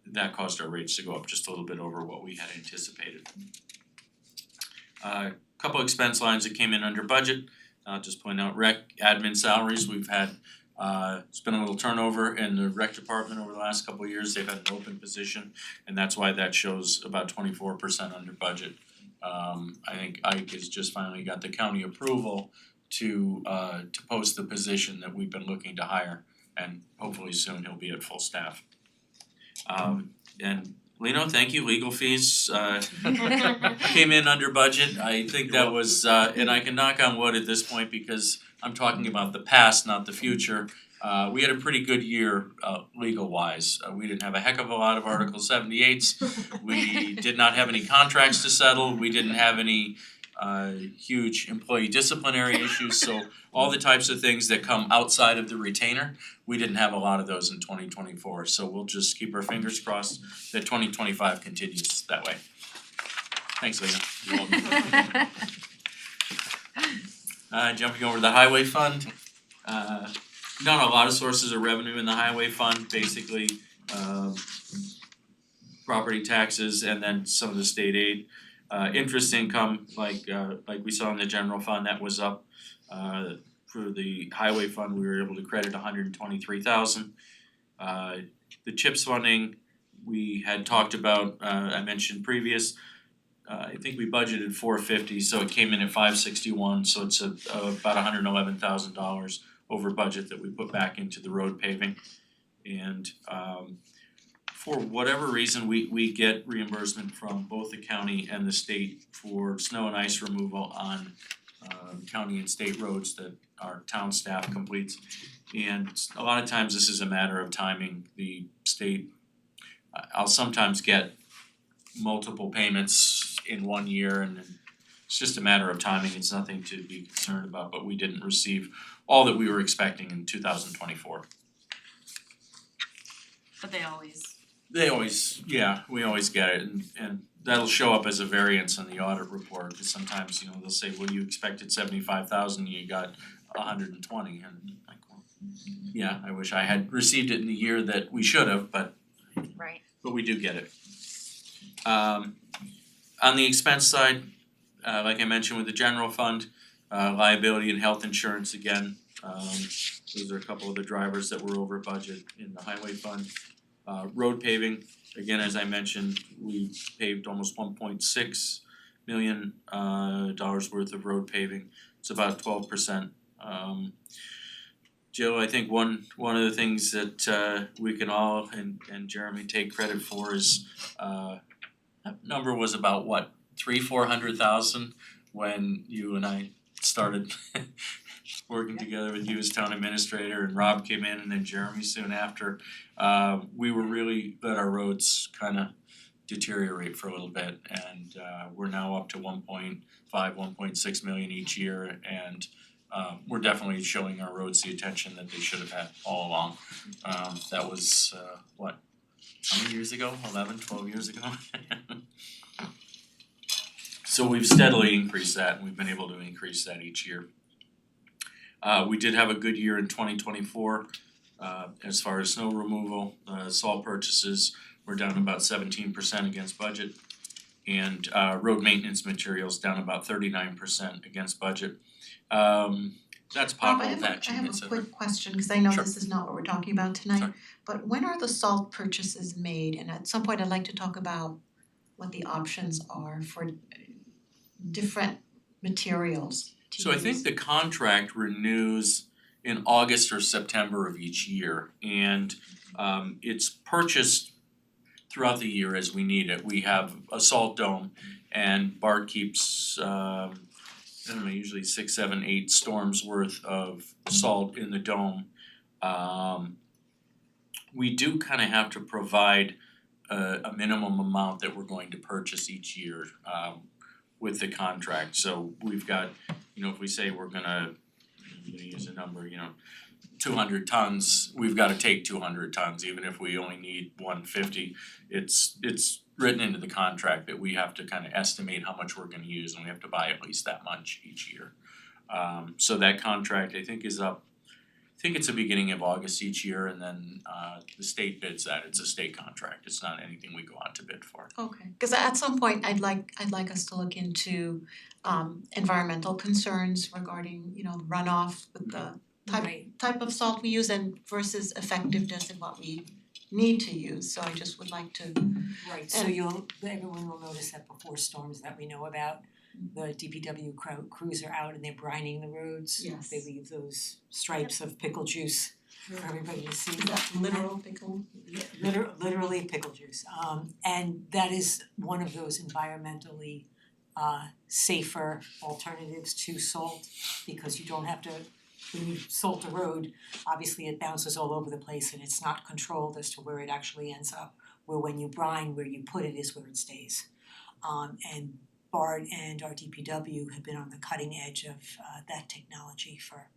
that caused our rates to go up just a little bit over what we had anticipated. Couple expense lines that came in under budget, I'll just point out rec admin salaries, we've had it's been a little turnover in the rec department over the last couple of years, they've had an open position, and that's why that shows about 24% under budget. I think Ike has just finally got the county approval to post the position that we've been looking to hire, and hopefully soon he'll be at full staff. And Lino, thank you, legal fees came in under budget, I think that was and I can knock on wood at this point because I'm talking about the past, not the future. We had a pretty good year legal wise. We didn't have a heck of a lot of Article 78s. We did not have any contracts to settle. We didn't have any huge employee disciplinary issues. So all the types of things that come outside of the retainer, we didn't have a lot of those in 2024. So we'll just keep our fingers crossed that 2025 continues that way. Thanks, Lena. You're welcome. Jumping over to the highway fund. Not a lot of sources of revenue in the highway fund, basically property taxes and then some of the state aid. Interest income, like we saw in the general fund, that was up. For the highway fund, we were able to credit $123,000. The CHIPS funding we had talked about, I mentioned previous. I think we budgeted $450, so it came in at $561, so it's about $111,000 over budget that we put back into the road paving. And for whatever reason, we get reimbursement from both the county and the state for snow and ice removal on county and state roads that our town staff completes. And a lot of times this is a matter of timing. The state, I'll sometimes get multiple payments in 1 year, and it's just a matter of timing, it's nothing to be concerned about, but we didn't receive all that we were expecting in 2024. But they always, we always get it, and that'll show up as a variance on the audit report, because sometimes, they'll say, well, you expected 75,000, you got 120, and like, well, yeah, I wish I had received it in the year that we should have, but Right. we do get it. On the expense side, like I mentioned with the general fund, liability and health insurance again, those are a couple of the drivers that were over budget in the highway fund. Road paving, again, as I mentioned, we paved almost $1.6 million worth of road paving. It's about 12%. Jill, I think one of the things that we can all and Jeremy take credit for is that number was about what, 400,000 when you and I started working together with you as town administrator, and Rob came in and then Jeremy soon after. We were really let our roads kind of deteriorate for a little bit, and we're now up to 1.6 million each year, and we're definitely showing our roads the attention that they should have had all along. That was what, how many years ago? 11, 12 years ago? So we've steadily increased that, and we've been able to increase that each year. We did have a good year in 2024 as far as snow removal. Salt purchases were down about 17% against budget. and road maintenance materials down about 39% against budget. That's Bob, pothole I patching, have et a cetera. quick question, cause I know Sure. this is not what we're talking about tonight. Sorry. But when are the salt purchases made? And at some point, I'd like to talk about what the options are for different materials to So I think use. the contract renews in August or September of each year, and it's purchased throughout the year as we need it. We have a salt dome, and Bart keeps I don't know, usually 6, 7, 8 storms worth of salt in the dome. We do kind of have to provide a minimum amount that we're going to purchase each year with the contract. So we've got, if we say we're gonna use a number, 200 tons, we've gotta take 200 tons, even if we only need 150. It's written into the contract that we have to kind of estimate how much we're gonna use, and we have to buy at least that much each year. So that contract, I think, is up, I think it's the beginning of August each year, and then the state bids that. It's a state contract, it's not anything we go out to bid for. Okay, cause at some point, I'd like us to look into environmental concerns regarding, runoff with the type of salt we use and versus effectiveness in what we need to use, so I just would like to, Right, so And- everyone will notice that before storms that we know about, the DPW crews are out and they're brining the roads. Yes. They leave those stripes of pickle juice for everybody to see. is that literal pickle? Literally pickle juice. And that is one of those environmentally safer alternatives to salt, because you don't have to, when you salt a road, obviously it bounces all over the place and it's not controlled as to where it actually ends up. Where when you brine, where you put it is where it stays. And BART and our DPW have been on the cutting edge of that technology for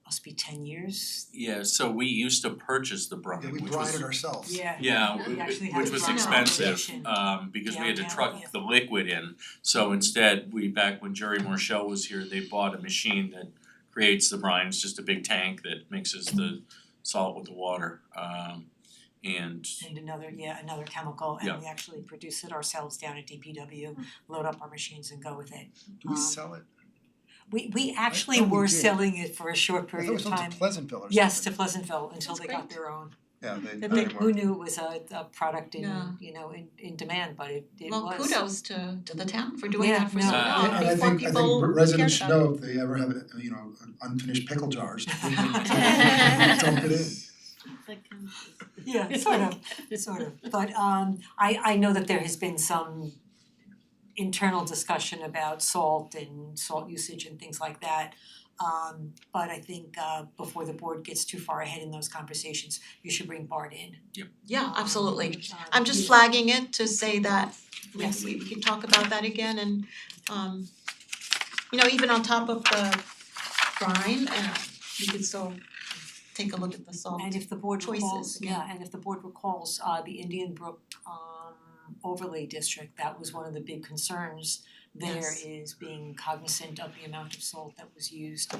must be 10 years. Yeah, so we used to purchase the brine, Yeah, we which brine was it ourselves. Yeah. yeah, We actually have which a was brine expensive, operation because we had to downtown, truck yeah. the liquid in. So instead, back when Jerry Morchell was here, they bought a machine that creates the brine. It's just a big tank that mixes the salt with the water. And And another chemical, Yeah. and we actually produce it ourselves down at DPW, load up our machines and go with it. Do we sell it? We actually thought we were did. selling it for a short I thought period it of was sold time. to Pleasantville or something. Yes, to Pleasantville until That's they got great. their own. Yeah, Who knew it was a product Yeah. in demand, but it was. Well, kudos to the town for doing Yeah, that for no. so long And I before think people residents should cared about know if they ever have unfinished pickle jars, to dump it in. Yeah, sort of, but I know that there has been some internal discussion about salt and salt usage and things like that. But I think before the board gets too far ahead in those conversations, you should bring Bart in. Yeah, absolutely. Um, I'm just you know, flagging it to say that Yes. we can talk about that again and even on top of the brine, we could still take a look at the salt. And if the board recalls, choices, yeah. and if the board recalls, the Indian Brook overlay district, that was one of the big concerns there, Yes. is being cognizant of the amount of salt that was used.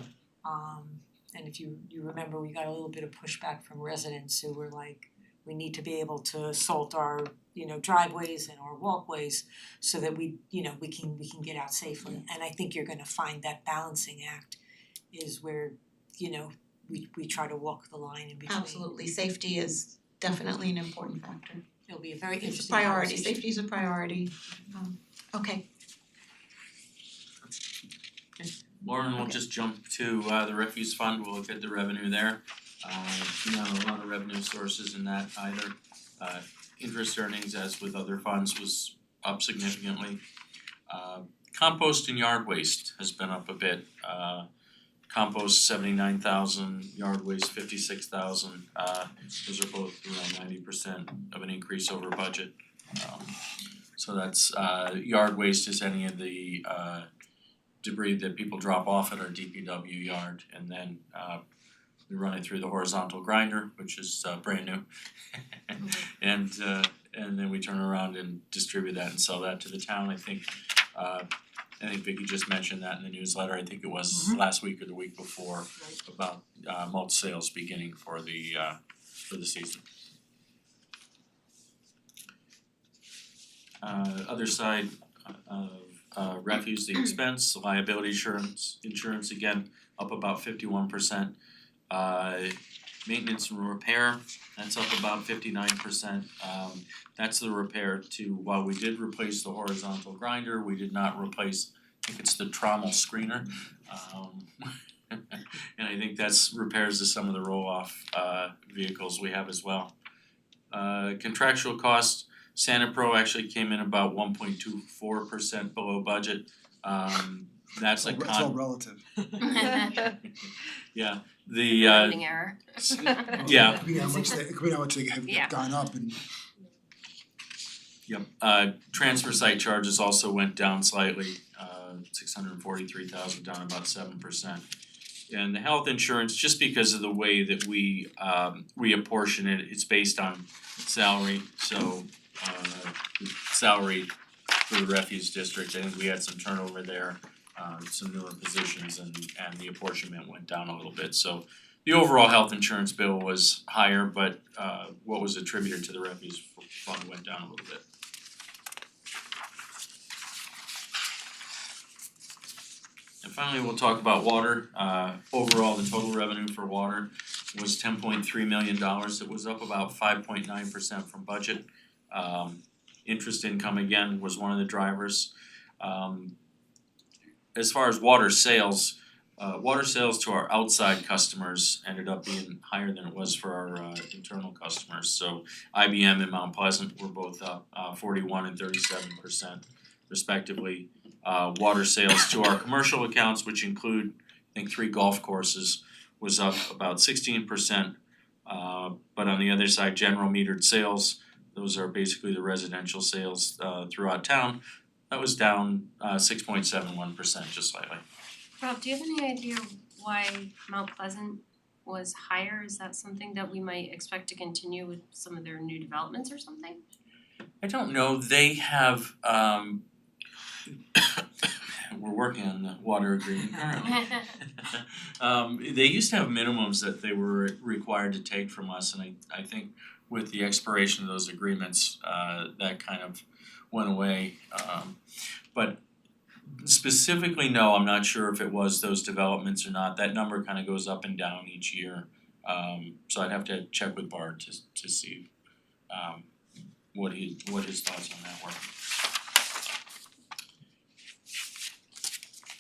And if you remember, we got a little bit of pushback from residents who were like, we need to be able to salt our, driveways and our walkways so that we can get out safely. And I think you're gonna find that balancing act is where, we try to walk the line in between. Absolutely, safety is definitely an important factor. It'll be a very It's a interesting priority, conversation. safety is a priority. Okay, Lauren will just jump to the refuse fund, we'll look at the revenue there. Not a lot of revenue sources in that either. Interest earnings, as with other funds, was up significantly. Compost and yard waste has been up a bit. Compost 79,000, yard waste 56,000. Those are both around 90% of an increase over budget. So that's yard waste is any of the debris that people drop off at our DPW yard, and then we run it through the horizontal grinder, which is brand new. And then we turn around and distribute that and sell that to the town. I think Vicky just mentioned that in the newsletter, I think it was last week or the week before, about mulch sales beginning for the season. Other side of refuse, the expense, liability insurance again, up about 51%. Maintenance and repair, that's up about 59%. That's the repair to, while we did replace the horizontal grinder, we did not replace, I think it's the trommel screener. And I think that's repairs to some of the roll-off vehicles we have as well. Contractual costs, Santa Pro actually came in about 1.24% below budget. That's a It's all relative. yeah, the Rounding error. yeah, It could be how much they Yeah. have gone up and yep, transfer site charges also went down slightly, 643,000, down about 7%. And the health insurance, just because of the way that we apportion it, it's based on salary, so salary for the refuse district, I think we had some turnover there, some newer positions and the apportionment went down a little bit, so the overall health insurance bill was higher, but what was attributed to the refuse fund went down a little bit. And finally, we'll talk about water. Overall, the total revenue for water was $10.3 million. It was up about 5.9% from budget. Interest income again was one of the drivers. As far as water sales to our outside customers ended up being higher than it was for our internal customers. So IBM and Mount Pleasant were both up 41 and 37% respectively. Water sales to our commercial accounts, which include I think 3 golf courses, was up about 16%. But on the other side, general metered sales, those are basically the residential sales throughout town, that was down 6.71%, just slightly. Rob, do you have any idea why Mount Pleasant was higher? Is that something that we might expect to continue with some of their new developments or something? I don't know, they have we're working on the water agreement currently. They used to have minimums that they were required to take from us, and I think with the expiration of those agreements, that kind of went away. But specifically, no, I'm not sure if it was those developments or not. That number kind of goes up and down each year. So I'd have to check with Bart to see what his thoughts on that were.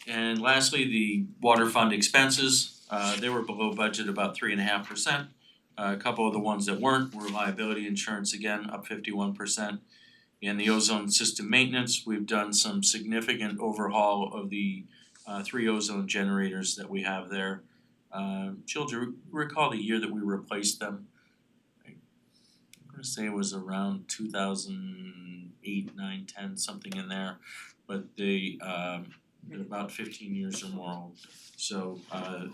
And lastly, the water fund expenses, they were below budget about 3.5%. A couple of the ones that weren't were liability insurance again, up 51%. And the ozone system maintenance, we've done some significant overhaul of the 3 ozone generators that we have there. Jill, do you recall the year that we replaced them? I'm gonna say it was around 2008, 9, 10, something in there. But they're about 15 years or more old. So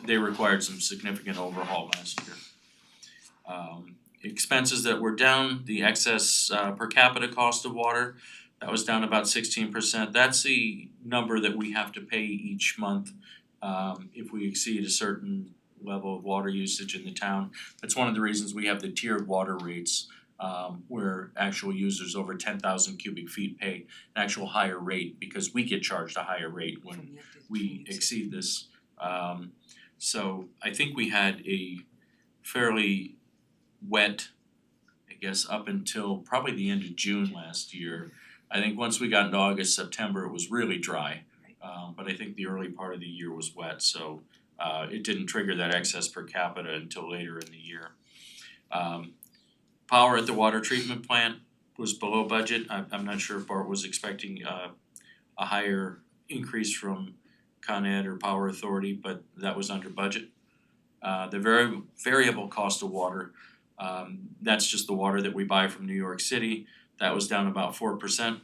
they required some significant overhaul last year. Expenses that were down, the excess per capita cost of water, that was down about 16%. That's the number that we have to pay each month if we exceed a certain level of water usage in the town. That's one of the reasons we have the tiered water rates, where actual users over 10,000 cubic feet pay an actual higher rate because we get charged a higher rate when we exceed this. So I think we had a fairly wet, I guess, up until probably the end of June last year. I think once we got into August, September, it was really dry. But I think the early part of the year was wet, so it didn't trigger that excess per capita until later in the year. Power at the water treatment plant was below budget. I'm not sure if Bart was expecting a higher increase from Con Ed or Power Authority, but that was under budget. The variable cost of water, that's just the water that we buy from New York City, that was down about 4%.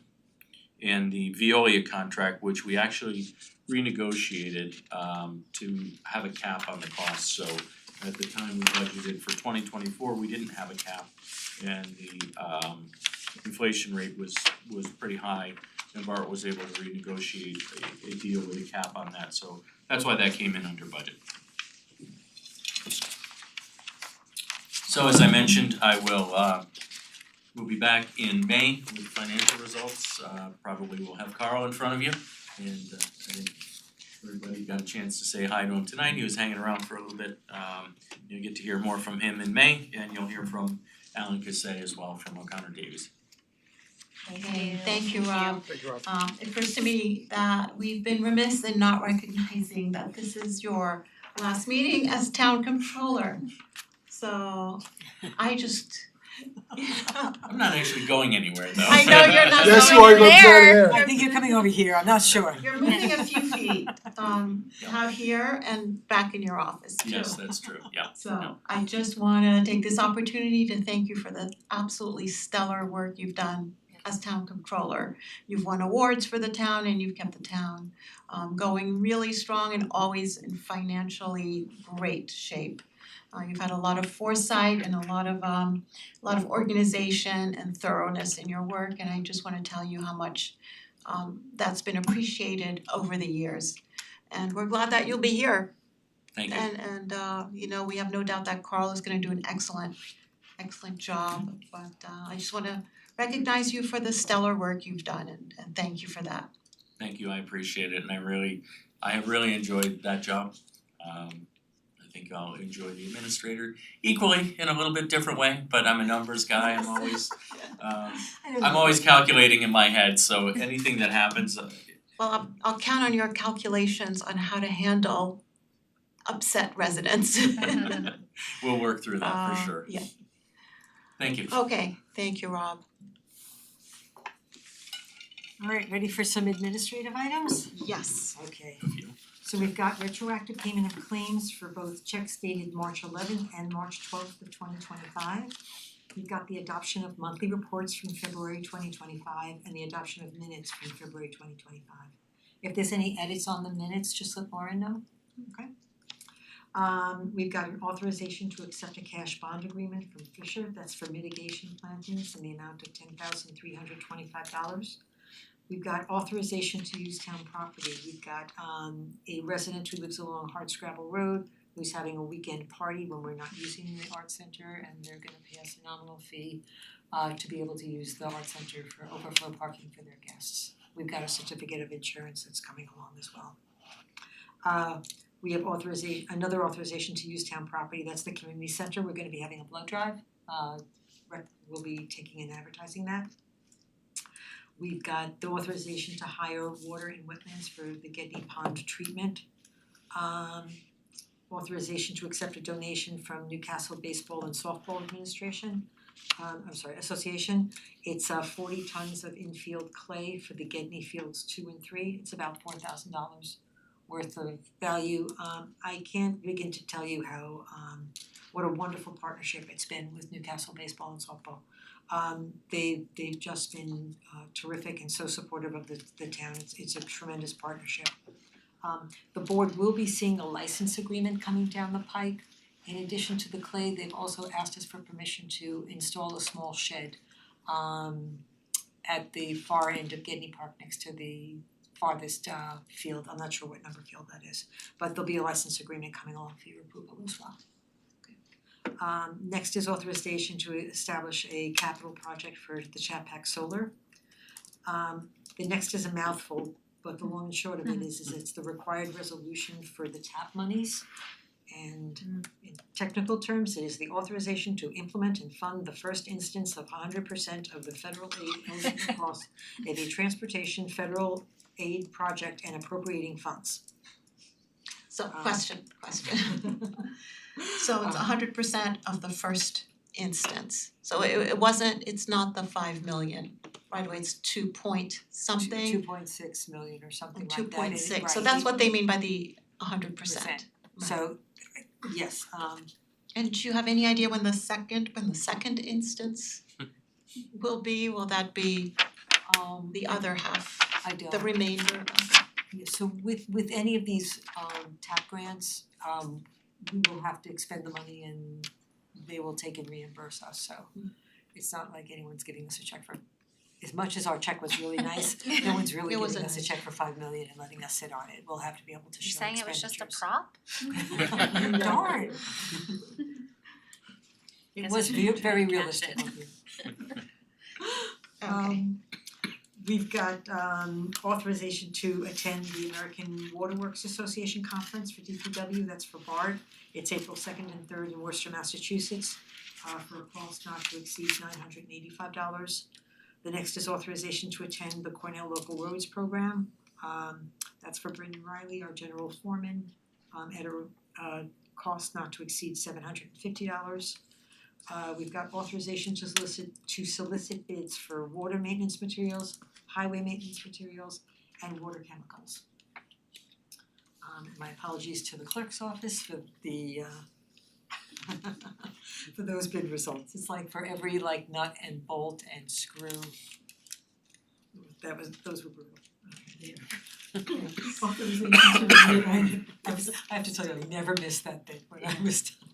And the Veolia contract, which we actually renegotiated to have a cap on the cost. So at the time we budgeted for 2024, we didn't have a cap, and the inflation rate was pretty high, and Bart was able to renegotiate a deal with a cap on that, so that's why that came in under budget. So as I mentioned, I will We'll be back in May with financial results. Probably we'll have Carl in front of you. And I think everybody got a chance to say hi to him tonight. He was hanging around for a little bit. You'll get to hear more from him in May, and you'll hear from Alan Cassay as well from O'Connor Davies. Okay, thank you, Rob. Thank you, Rob. It occurs to me that we've been remiss in not recognizing that this is your last meeting as town controller. So I just I'm not actually going anywhere though. I know you're not Yes, you going are, you're there. there. I think you're coming over here, I'm not sure. You're moving a few feet, out here and back in your office too. Yes, that's true, yeah. So I just wanna take this opportunity to thank you for the absolutely stellar work you've done as town controller. You've won awards for the town and you've kept the town going really strong and always in financially great shape. You've had a lot of foresight and a lot of organization and thoroughness in your work, and I just wanna tell you how much that's been appreciated over the years. And we're glad that you'll be here. Thank you. And you know, we have no doubt that Carl is gonna do an excellent job, but I just wanna recognize you for the stellar work you've done and thank you for that. Thank you, I appreciate it, and I have really enjoyed that job. I think I'll enjoy the administrator equally in a little bit different way, but I'm a numbers guy, I'm always calculating in my head, so anything that happens, Well, I'll count on your calculations on how to handle upset residents. we'll work through that for sure. Yeah, Thank you. okay, thank you, Rob. Alright, ready for some administrative items? Yes. Okay. So we've got retroactive payment of claims for both checks dated March 11th and March 12th of 2025. We've got the adoption of monthly reports from February 2025 and the adoption of minutes from February 2025. If there's any edits on the minutes, just let Lauren know. Okay. We've got an authorization to accept a cash bond agreement from Fisher, that's for mitigation plantings in the amount of $10,325. We've got authorization to use town property. We've got a resident who lives along Hardscrabble Road who's having a weekend party when we're not using the art center, and they're gonna pay us a nominal fee to be able to use the art center for overflow parking for their guests. We've got a certificate of insurance that's coming along as well. We have another authorization to use town property, that's the community center. We're gonna be having a blood drive. We'll be taking and advertising that. We've got the authorization to hire water and wetlands for the Gedney Pond treatment. Authorization to accept a donation from Newcastle Baseball and Softball Association. It's 40 tons of infield clay for the Gedney Fields 2 and 3. It's about $4,000 worth of value. I can't begin to tell you how what a wonderful partnership it's been with Newcastle Baseball and Softball. They've just been terrific and so supportive of the town. It's a tremendous partnership. The board will be seeing a license agreement coming down the pike. In addition to the clay, they've also asked us for permission to install a small shed at the far end of Gedney Park next to the farthest field. I'm not sure what number field that is, but there'll be a license agreement coming along for your approval as well. Next is authorization to establish a capital project for the Chapac Solar. The next is a mouthful, but the long and short of it is it's the required resolution for the TAP monies. And in technical terms, it is the authorization to implement and fund the first instance of 100% of the federal aid eligible costs of a transportation federal aid project and appropriating funds. So question. So it's 100% of the first instance. So it's not the 5 million, right away, it's 2 point something. 2.6 million or something like that. 2.6, so Right. that's what they mean by the 100%. So, yes, And do you have any idea when the second instance will be? Will that be the other half, I don't. the remainder of it? Yeah, so with any of these TAP grants, we will have to expend the money and they will take and reimburse us, so it's not like anyone's giving us a check for, as much as our check was really nice, no one's really It giving wasn't us a nice. check for 5 million and letting us sit on it. We'll have to be able to You're show saying it was just a expenditures. prop? Darn. It Guess was I shouldn't very try to realistic. catch Okay. We've got authorization to attend the American Waterworks Association Conference for DPW, that's for BART. It's April 2nd and 3rd in Worcester, Massachusetts, for a cost not to exceed $985. The next is authorization to attend the Cornell Local Roads Program. That's for Brendan Riley, our general foreman, at a cost not to exceed $750. We've got authorization to solicit bids for water maintenance materials, highway maintenance materials, and water chemicals. And my apologies to the clerk's office for the for those bid results. It's like for every like nut and bolt and screw. Those were brutal. Authorization to review, I have to tell you, I never missed that bid when I was done.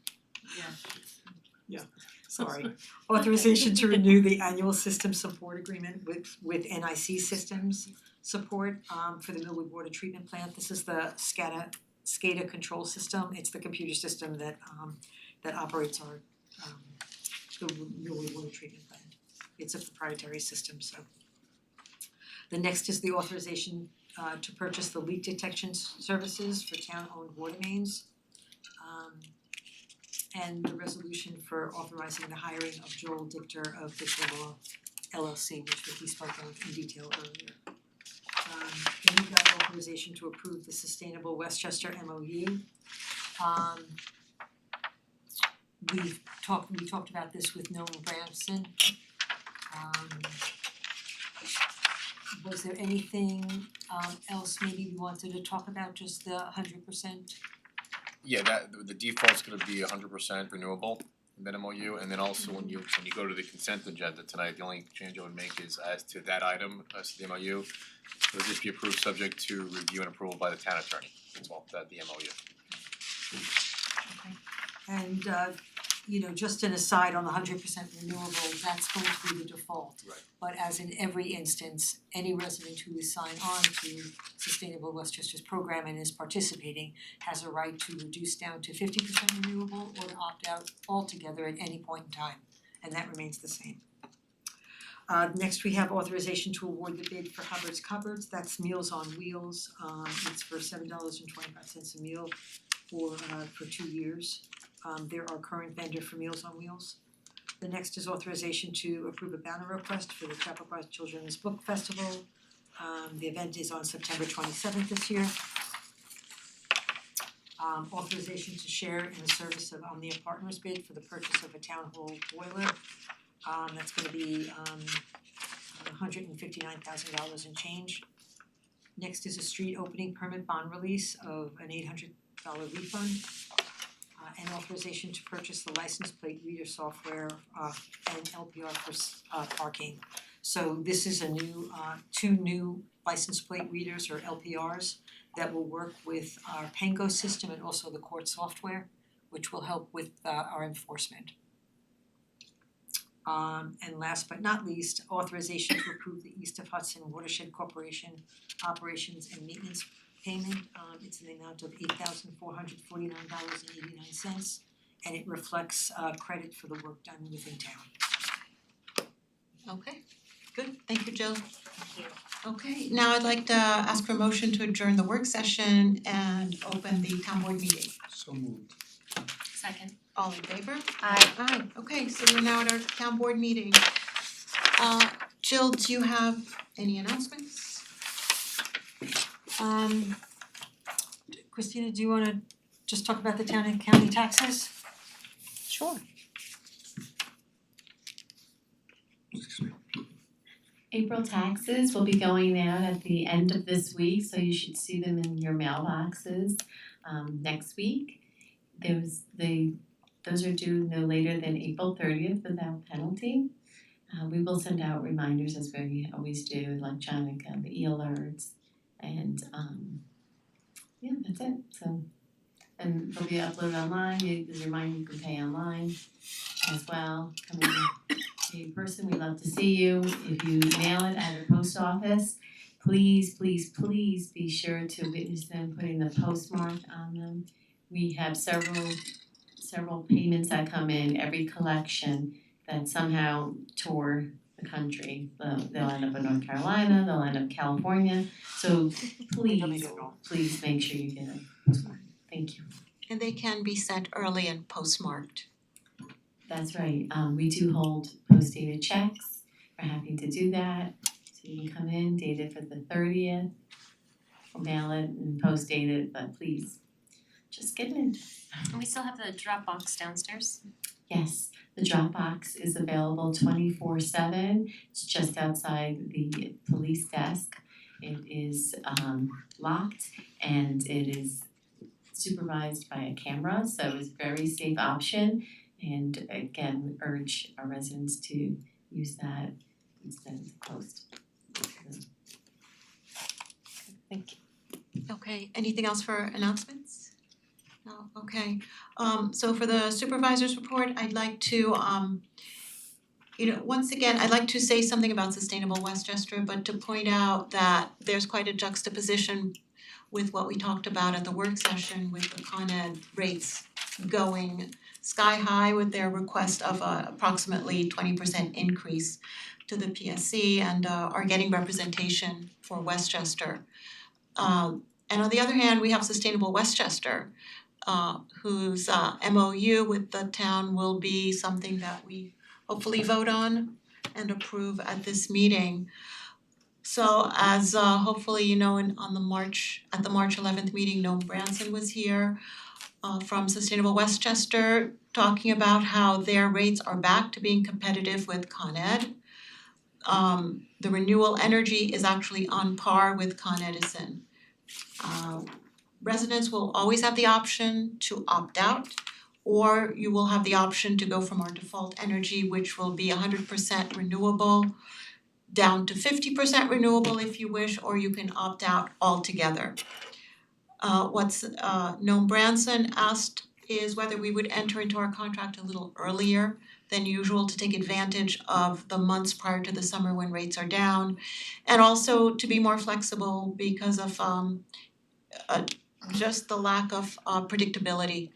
Yeah, sorry. Authorization to renew the annual system support agreement with NIC Systems support for the Millwood Water Treatment Plant. This is the SCADA control system. It's the computer system that operates our the Millwood Water Treatment Plant. It's a proprietary system, so. The next is the authorization to purchase the leak detection services for town-owned water mains. And the resolution for authorizing the hiring of Joel Dichter of Dichter Law LLC, which Vicky spoke of in detail earlier. Then we got authorization to approve the Sustainable Westchester MOU. We talked about this with Nolan Bramson. Was there anything else maybe we wanted to talk about, just the 100%? Yeah, that the default's gonna be 100% renewable in that MOU, and then also when you go to the consent agenda tonight, the only change I would make is as to that item, as to the MOU, it would just be approved subject to review and approval by the town attorney, that's all, that the MOU. And just an aside on the 100% renewable, that's going to be the default. Right. But as in every instance, any resident who is signed on to Sustainable Westchester's program and is participating has a right to reduce down to 50% renewable or to opt out altogether at any point in time, and that remains the same. Next, we have authorization to award the bid for Hubbard's Cupboards, that's Meals on Wheels, it's for $7.25 a meal for 2 years. They're our current vendor for Meals on Wheels. The next is authorization to approve a banner request for the Chappaqua Children's Book Festival. The event is on September 27th this year. Authorization to share in the service of Omnia Partners bid for the purchase of a town hall boiler. That's gonna be $159,000 and change. Next is a street opening permit bond release of an $800 refund. And authorization to purchase the license plate reader software and LPR for parking. So this is a new, 2 new license plate readers or LPRs that will work with our Pango system and also the court software, which will help with our enforcement. And last but not least, authorization to approve the East of Hudson Watershed Corporation operations and maintenance payment. It's in the amount of $8,449.89, and it reflects credit for the work done within town. Okay, good, thank you, Jill. Okay, now I'd like to ask for a motion to adjourn the work session and open the town board meeting. So moved. Second. All in favor? Aye. Aye, okay, so we're now at our town board meeting. Jill, do you have any announcements? Christina, do you wanna just talk about the town and county taxes? Sure. April taxes will be going out at the end of this week, so you should see them in your mailboxes next week. Those are due no later than April 30th without penalty. We will send out reminders as we always do, electronic e-alerts, and yeah, that's it. So, and they'll be uploaded online. There's a reminder you can pay online as well. Come in person, we'd love to see you. If you mail it at a post office, please be sure to witness them putting the postmark on them. We have several payments that come in every collection that somehow tore the country. They'll end up in North Carolina, they'll end up in California, so please make sure you get it postmarked. Thank you. And they can be sent early and postmarked. That's right, we do hold post-dated checks, we're happy to do that. So you can come in, date it for the 30th, we'll mail it and post-date it, but please, just get it in. And we still have the Dropbox downstairs. Yes, the Dropbox is available 24/7. It's just outside the police desk. It is locked and it is supervised by a camera, so it's a very safe option. And again, we urge our residents to use that instead of the closed. Thank you. Okay, anything else for announcements? No, okay. So for the supervisor's report, I'd like to once again, I'd like to say something about Sustainable Westchester, but to point out that there's quite a juxtaposition with what we talked about at the work session with the Con Ed rates going sky high with their request of approximately 20% increase to the PSC and are getting representation for Westchester. And on the other hand, we have Sustainable Westchester, whose MOU with the town will be something that we hopefully vote on and approve at this meeting. So as hopefully you know, at the March 11th meeting, Noam Branson was here from Sustainable Westchester talking about how their rates are back to being competitive with Con Ed. The renewable energy is actually on par with Con Edison. Residents will always have the option to opt out, or you will have the option to go from our default energy, which will be 100% renewable, down to 50% renewable if you wish, or you can opt out altogether. What's Noam Branson asked is whether we would enter into our contract a little earlier than usual to take advantage of the months prior to the summer when rates are down, and also to be more flexible because of just the lack of predictability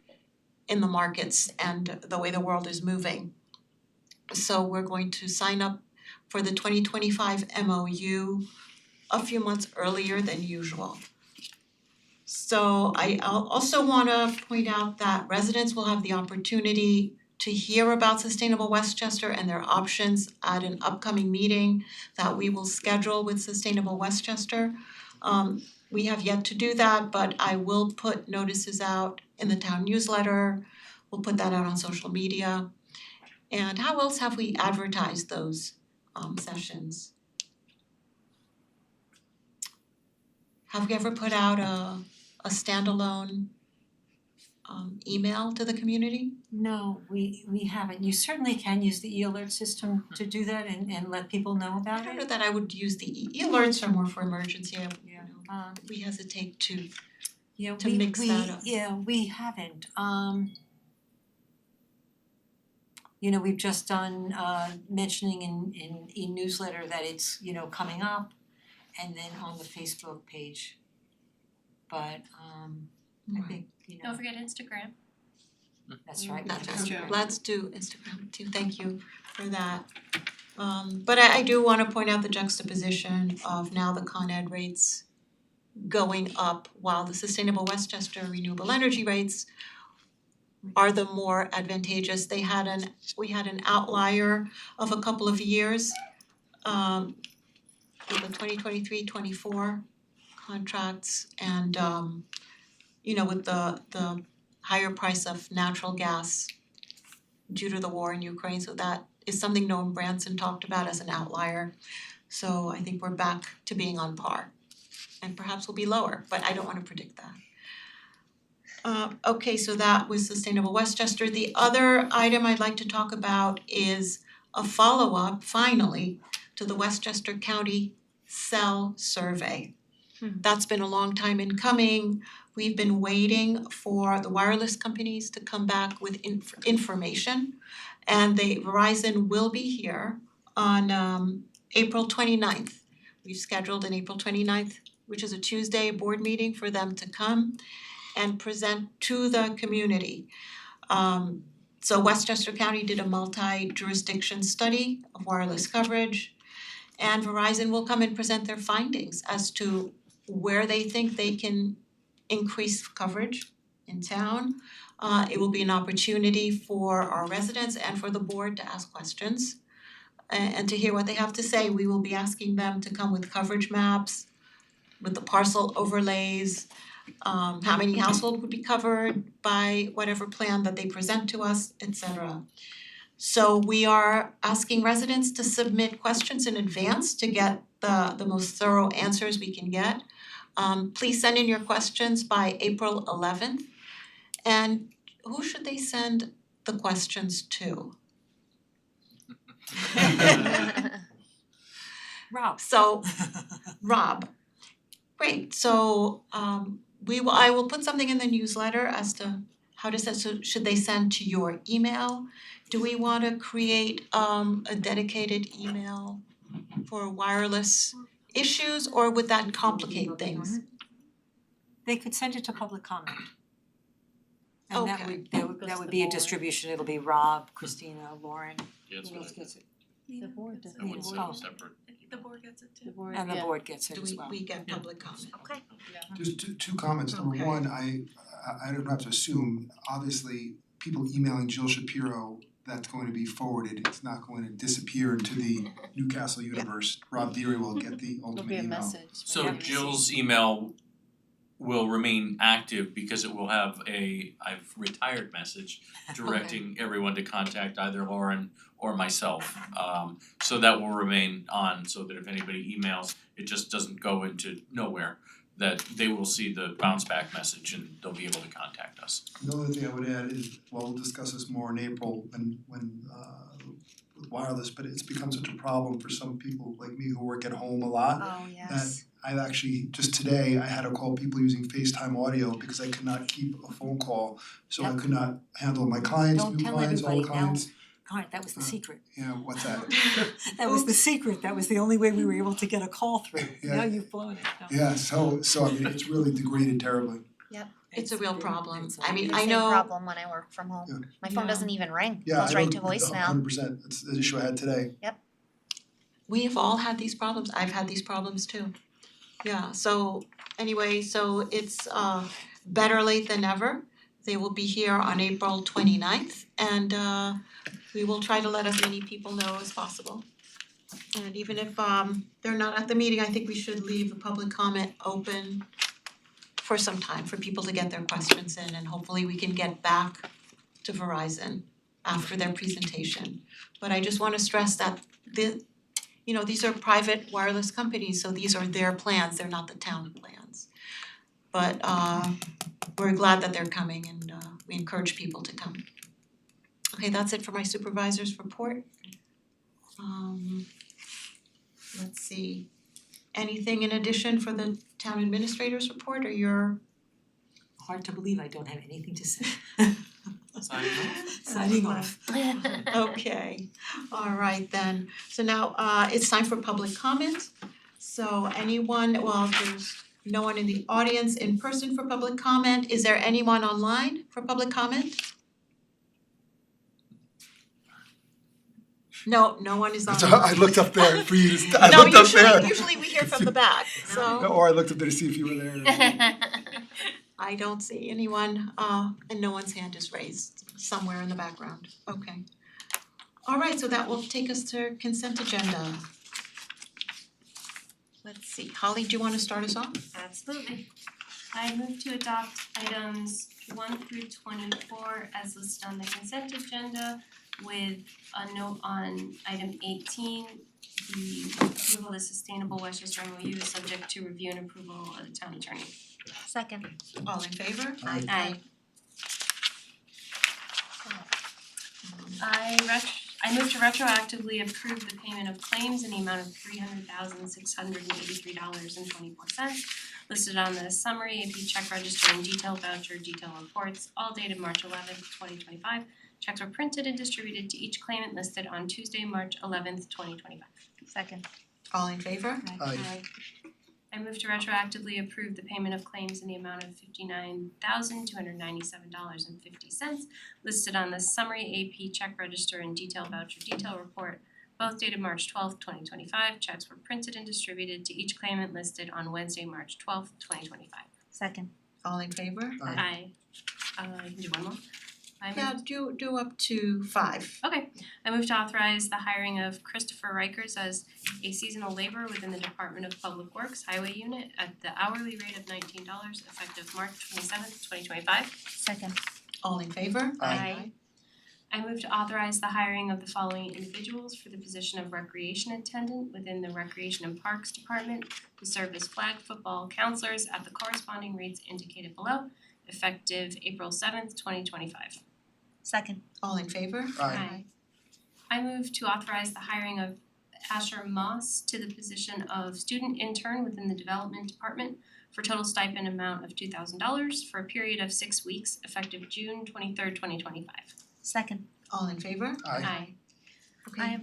in the markets and the way the world is moving. So we're going to sign up for the 2025 MOU a few months earlier than usual. So I also wanna point out that residents will have the opportunity to hear about Sustainable Westchester and their options at an upcoming meeting that we will schedule with Sustainable Westchester. We have yet to do that, but I will put notices out in the town newsletter. We'll put that out on social media. And how else have we advertised those sessions? Have we ever put out a standalone email to the community? No, we haven't. You certainly can use the e-alert system to do that and let people know I about don't it. know that I would use the e-alerts are more for emergency. Yeah. We hesitate to Yeah, to mix that up. we haven't. We've just done mentioning in e-newsletter that it's, coming up and then on the Facebook page. But I think, Don't forget Instagram. that's right. That's true. Let's do Instagram too, thank you for that. But I do wanna point out the juxtaposition of now the Con Ed rates going up while the Sustainable Westchester renewable energy rates are the more advantageous. We had an outlier of a couple of years with the 2023-24 contracts and with the higher price of natural gas due to the war in Ukraine, so that is something Noam Branson talked about as an outlier. So I think we're back to being on par, and perhaps we'll be lower, but I don't wanna predict that. Okay, so that was Sustainable Westchester. The other item I'd like to talk about is a follow-up, finally, to the Westchester County Cell Survey. That's been a long time in coming. We've been waiting for the wireless companies to come back with information, and Verizon will be here on April 29th. We've scheduled an April 29th, which is a Tuesday, board meeting for them to come and present to the community. So Westchester County did a multi-jurisdiction study of wireless coverage, and Verizon will come and present their findings as to where they think they can increase coverage in town. It will be an opportunity for our residents and for the board to ask questions and to hear what they have to say. We will be asking them to come with coverage maps, with the parcel overlays, how many households would be covered by whatever plan that they present to us, etc. So we are asking residents to submit questions in advance to get the most thorough answers we can get. Please send in your questions by April 11th. And who should they send the questions to? Rob. So, Rob, great, so I will put something in the newsletter as to how to send, so should they send to your email? Do we wanna create a dedicated email for wireless issues, or would that complicate things? They could send it to public comment. And that Okay. would, Goes that to would the be a board. distribution, it'll be Rob, Christina, Lauren, Yeah, that's who what else gets it? The board does. I would send Oh. a separate. The board gets it too. The board, And the yeah. board gets it Do as well. we get public comment? Okay. Just two comments. Number Okay. one, I don't have to assume, obviously, people emailing Jill Shapiro, that's going to be forwarded. It's not going to disappear into the Newcastle universe. Rob Deary will get the There'll ultimate be a email. message. So right? Jill's email will remain active because it will have a I've retired message directing everyone to contact either Lauren or myself. So that will remain on so that if anybody emails, it just doesn't go into nowhere. That they will see the bounce back message and they'll be able to contact us. The only thing I would add is, well, we'll discuss this more in April when with wireless, but it's become such a problem for some people like me who work at home a lot. Oh, That yes. I've actually, just today, I had to call people using FaceTime audio because I could not keep a phone call. So I Yep. could not handle my clients, Don't new tell clients, old everybody now. clients. God, that was the secret. Yeah, what's that? That was the secret, that was the only way we were able to get a call through. Yeah. Now you've blown it. No. Yeah, so I mean, it's really degraded terribly. It's a real problem. it's I mean, The I same know, problem when I work from home. Yeah. My phone Yeah. doesn't even ring, Yeah, goes I right to don't, voicemail. 100%, it's the issue I had today. we have all had these problems. I've had these problems too. Yeah, so anyway, so it's better late than never. They will be here on April 29th, and we will try to let as many people know as possible. And even if they're not at the meeting, I think we should leave the public comment open for some time for people to get their questions in, and hopefully we can get back to Verizon after their presentation. But I just wanna stress that these are private wireless companies, so these are their plans, they're not the town plans. But we're glad that they're coming, and we encourage people to come. Okay, that's it for my supervisor's report. Let's see, anything in addition for the town administrator's report, or your Hard to believe I don't have anything to say. Signing off. Signing off. Okay, all right then. So now it's time for public comment. So anyone, well, there's no one in the audience in person for public comment. Is there anyone online for public comment? No, no one is So online. I looked up there for you to, I No, looked up there. usually we hear from the back, so Or I looked up there to see if you were there. I don't see anyone, and no one's hand is raised somewhere in the background. Okay. All right, so that will take us to consent agenda. Let's see, Holly, do you wanna start us off? Absolutely. I move to adopt items 1 through 24 as listed on the consent agenda with a note on item 18, the approval of the Sustainable Westchester MOU is subject to review and approval of the town attorney. Second. All in favor? Aye. I move to retroactively approve the payment of claims in the amount of $300,683.24 listed on the summary, AP check register and detail voucher detail reports, all dated March 11th, 2025. Checks were printed and distributed to each claimant listed on Tuesday, March 11th, 2025. Second. All in favor? Aye. I move to retroactively approve the payment of claims in the amount of $59,297.50 listed on the summary AP check register and detail voucher detail report, both dated March 12th, 2025. Checks were printed and distributed to each claimant listed on Wednesday, March 12th, 2025. Second. All in favor? Aye. You can do one more. I Yeah, do up to 5. Okay, I move to authorize the hiring of Christopher Rikers as a seasonal laborer within the Department of Public Works Highway Unit at the hourly rate of $19 effective March 27th, 2025. Second. All in favor? Aye. I move to authorize the hiring of the following individuals for the position of recreation attendant within the Recreation and Parks Department to serve as flag football counselors at the corresponding rates indicated below, effective April 7th, 2025. Second. All in favor? Aye. I move to authorize the hiring of Asher Moss to the position of student intern within the Development Department for total stipend amount of $2,000 for a period of 6 weeks effective June 23rd, 2025. Second. All in favor? Aye. Okay.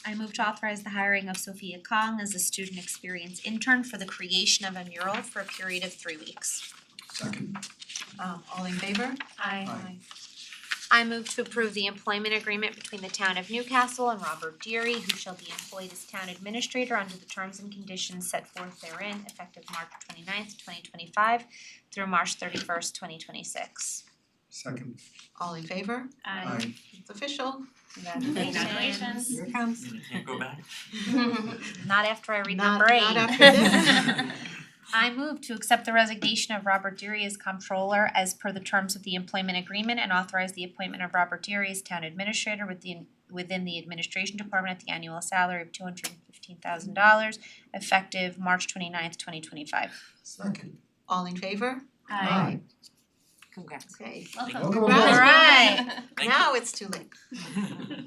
I move to authorize the hiring of Sophia Kong as a student experience intern for the creation of a mural for a period of 3 weeks. Second. All in favor? Aye. I move to approve the employment agreement between the town of Newcastle and Robert Deary, who shall be employed as town administrator under the terms and conditions set forth therein, effective March 29th, 2025 through March 31st, 2026. Second. All in favor? Aye. It's official. Congratulations. Here it comes. Can't go back. Not after I read Not- number 8. not after this. I move to accept the resignation of Robert Deary as comptroller as per the terms of the employment agreement and authorize the appointment of Robert Deary as town administrator within the administration department at the annual salary of $215,000 effective March 29th, 2025. Second. All in favor? Aye. Congrats. Okay. Welcome. Welcome Congrats. aboard. Alright. Thank Now it's too late.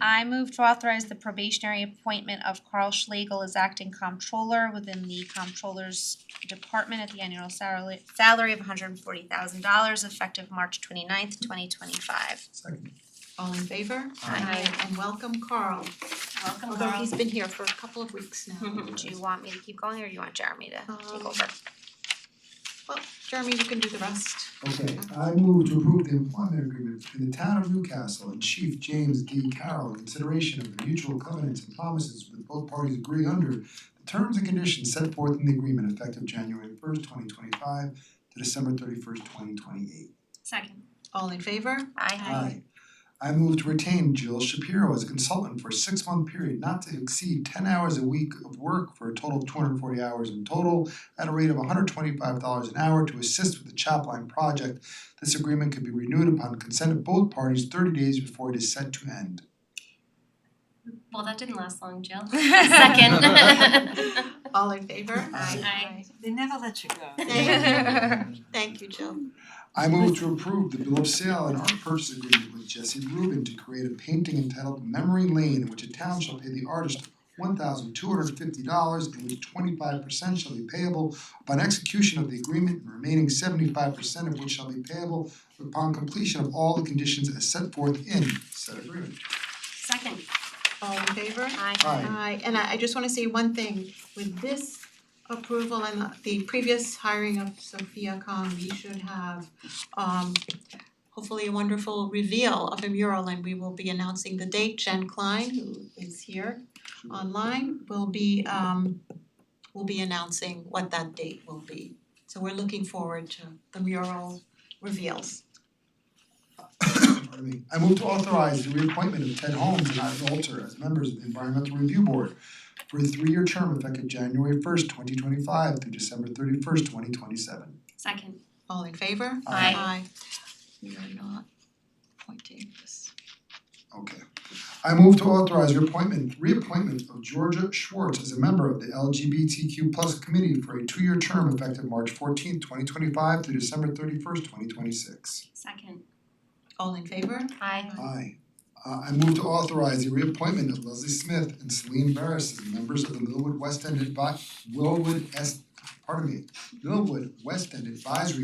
I move to authorize the probationary appointment of Carl Schlegel as acting comptroller within the comptroller's department at the annual salary of $140,000 effective March 29th, 2025. Second. All in favor? Aye. And welcome Carl, Welcome, although Carl. he's been here for a couple of weeks now. Do you want me to keep going or do you want Jeremy to take Um, over? Well, Jeremy, you can do the rest. Okay, I move to approve the employment agreement between the town of Newcastle and Chief James D. Carroll in consideration of the mutual covenants and promises with both parties agree under the terms and conditions set forth in the agreement effective January 1st, 2025 to December 31st, 2028. Second. All in favor? Aye. I move to retain Jill Shapiro as a consultant for a 6-month period not to exceed 10 hours a week of work for a total of 240 hours in total at a rate of $125 an hour to assist with the Chapline project. This agreement could be renewed upon consent of both parties 30 days before it is set to end. Well, that didn't last long, Jill. Second. All in favor? Aye. They never let you go. Thank you. Thank you, Jill. I move to approve the bill of sale and art purchase agreement with Jesse Rubin to create a painting entitled Memory Lane, in which a town shall pay the artist $1,250, in which 25% shall be payable upon execution of the agreement, and remaining 75% of which shall be payable upon completion of all the conditions as set forth in said agreement. Second. All in favor? Aye. Aye. And I just wanna say one thing, with this approval and the previous hiring of Sophia Kong, we should have hopefully a wonderful reveal of a mural, and we will be announcing the date. Jen Klein, who is here online, will be announcing what that date will be. So we're looking forward to the mural reveals. Pardon me. I move to authorize the reappointment of Ted Holmes and Ivan Alter as members of the Environmental Review Board for a 3-year term effective January 1st, 2025 through December 31st, 2027. Second. All in favor? Aye. We are not appointing this. Okay. I move to authorize reappointment of Georgia Schwartz as a member of the LGBTQ+ committee for a 2-year term effective March 14th, 2025 through December 31st, 2026. Second. All in favor? Aye. Aye. I move to authorize the reappointment of Leslie Smith and Celine Barris as members of the Millwood West End Advisory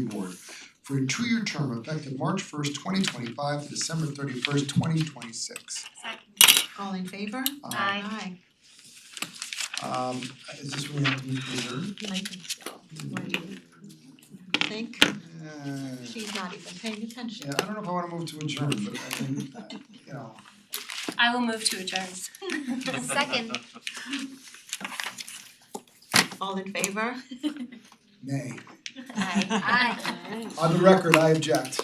Board for a 2-year term effective March 1st, 2025 to December 31st, 2026. Second. All in favor? Aye. Is this where we have to move to adjourn? I think so. What do you think? She's not even paying attention. Yeah, I don't know if I wanna move to adjourn, but I think, you know, I will move to adjourn. Second. All in favor? nay. Aye. On the record, I object.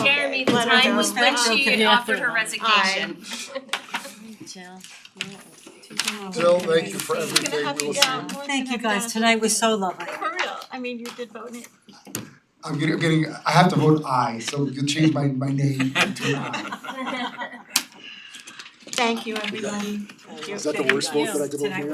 Jeremy, the let her time go. was when she Okay, offered after her resignation. Jill, thank you for everything. have you We'll see. down. Thank you guys, tonight was so lovely. For real, I mean, you did vote it. I'm getting, I have to vote aye, so you change my name to an aye. Thank you, everybody. Is that the worst vote that I could vote Tonight for?